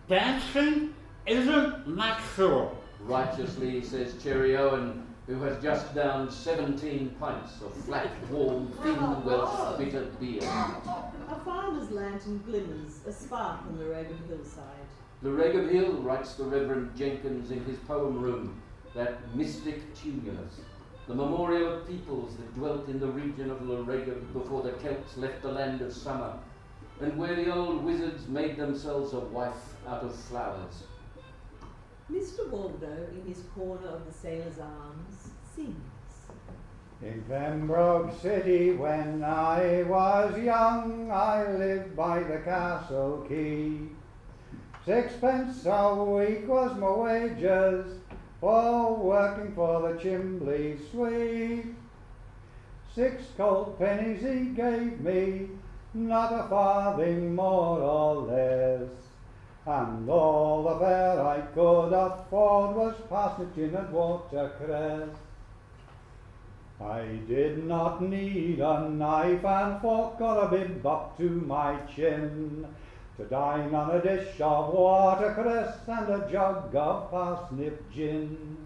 Dancing isn't natural. Righteously, says Cherry Owen, who has just downed 17 pints of flat, warm, thin Welsh bitter beer. A farmer's lantern glimmers, a spark on the ragged hillside. The Ragged Hill, writes the Reverend Jenkins in his poem room, that mystic tumulus, the memorial of peoples that dwelt in the region of Lorega before the Celts left the land of summer, and where the old wizards made themselves a wife out of flowers. Mr. Waldo, in his corner of the Sailor's Arms, sings. In Pembroke City, when I was young, I lived by the castle quay. 6pence a week was my wages for working for the chimbley sweep. 6 cold pennies he gave me, not a farthing more or less. And all the fare I could afford was parsnip, gin and watercress. I did not need a knife and fork or a bib up to my chin to dine on a dish of watercress and a jug of parsnip gin.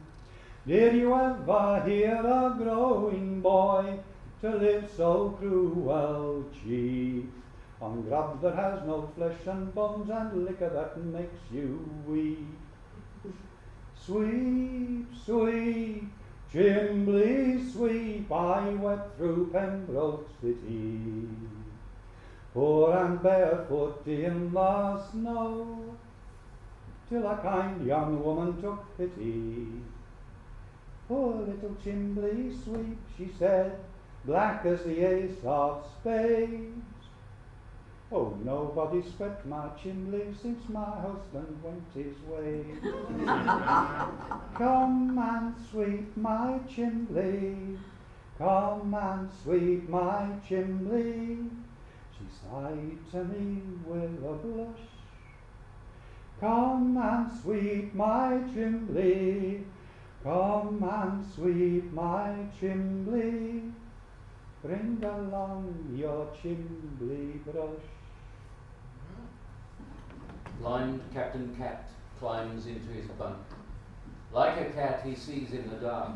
Did you ever hear a growing boy to live so cruel cheap? On grub that has no flesh and bones and liquor that makes you weep. Sweep, sweep, Chimbley sweep, I wept through Pembroke City, poor and barefoot in the snow, till a kind young woman took pity. Poor little Chimbley sweep, she said, black as the ace of spades. Oh, nobody swept my chimbley since my husband went his way. Come and sweep my chimbley, come and sweep my chimbley, she sighed to me with a blush. Come and sweep my chimbley, come and sweep my chimbley, bring along your chimbley brush. Blind Captain Cat climbs into his bunk. Like a cat he sees in the dark.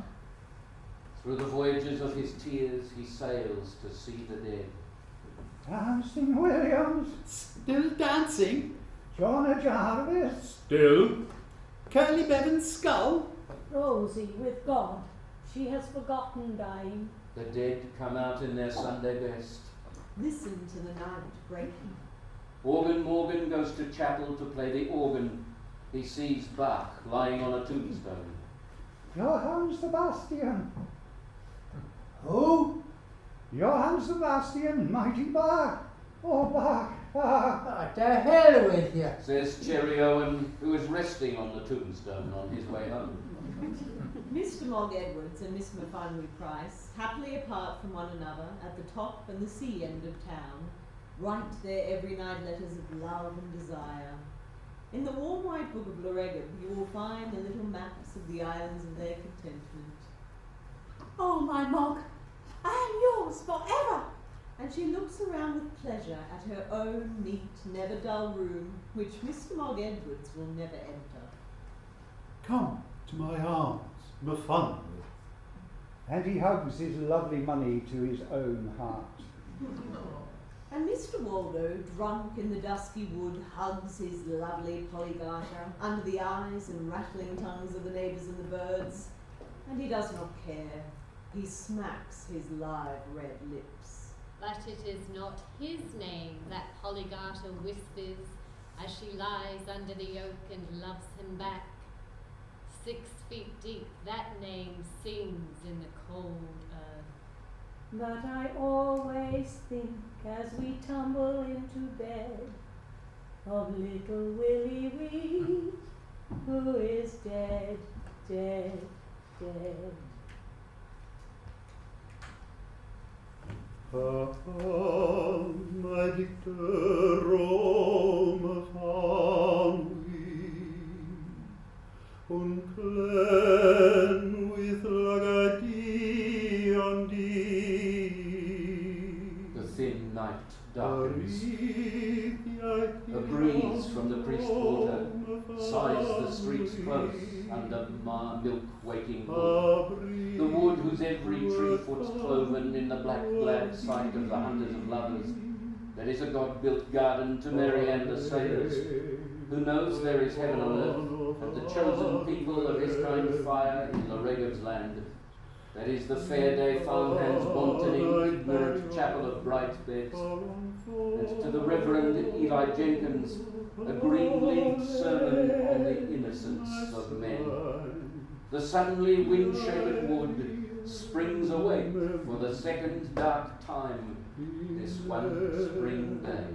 Through the voyages of his tears he sails to see the dead. Dancing Williams, Still dancing? John Jarvis, Still? Curly Bevan's skull? Rosie, with God, she has forgotten dying. The dead come out in their Sunday best. Listen to the night breaking. Organ Morgan goes to chapel to play the organ. He sees Bach lying on a tombstone. Johann Sebastian, Who? Johann Sebastian, mighty Bach, oh Bach, Bach. What the hell with you? Says Cherry Owen, who is resting on the tombstone on his way home. Mr. Mogg Edwards and Miss Mafunry Price, happily apart from one another at the top and the sea end of town, write their every night letters of love and desire. In the warm white book of Loregum you will find the little maps of the islands of their contentment. Oh, my Mog, I am yours forever. And she looks around with pleasure at her own neat, never dull room, which Mr. Mogg Edwards will never enter. Come to my arms, Mafunry. And he hugs his lovely money to his own heart. And Mr. Waldo, drunk in the dusky wood, hugs his lovely Polygarter under the eyes and rattling tongues of the neighbours and the birds, and he does not care. He smacks his live red lips. But it is not his name that Polygarter whispers as she lies under the oak and loves him back. 6 feet deep that name sings in the cold earth. But I always think as we tumble into bed of little Willie Wee, who is dead, dead, dead. My Victor Rome Mafunry, und Glen with Lagadi on The thin night darkens. A breeze from the priest quarter sighs the streets close under milk-waking wood. The wood whose every tree foot's cloven in the black glad sight of the hunters of lovers. There is a God-built garden to Marianne the sailors, who knows there is heaven on earth, and the chosen people of his kind fire in Loregum's land. That is the fair day farmhands wantoning, ignorant chapel of bright beds. And to the Reverend Eli Jenkins, a green-leaved sermon on the innocence of men. The suddenly wind-shaven wood springs awake for the second dark time this one spring day.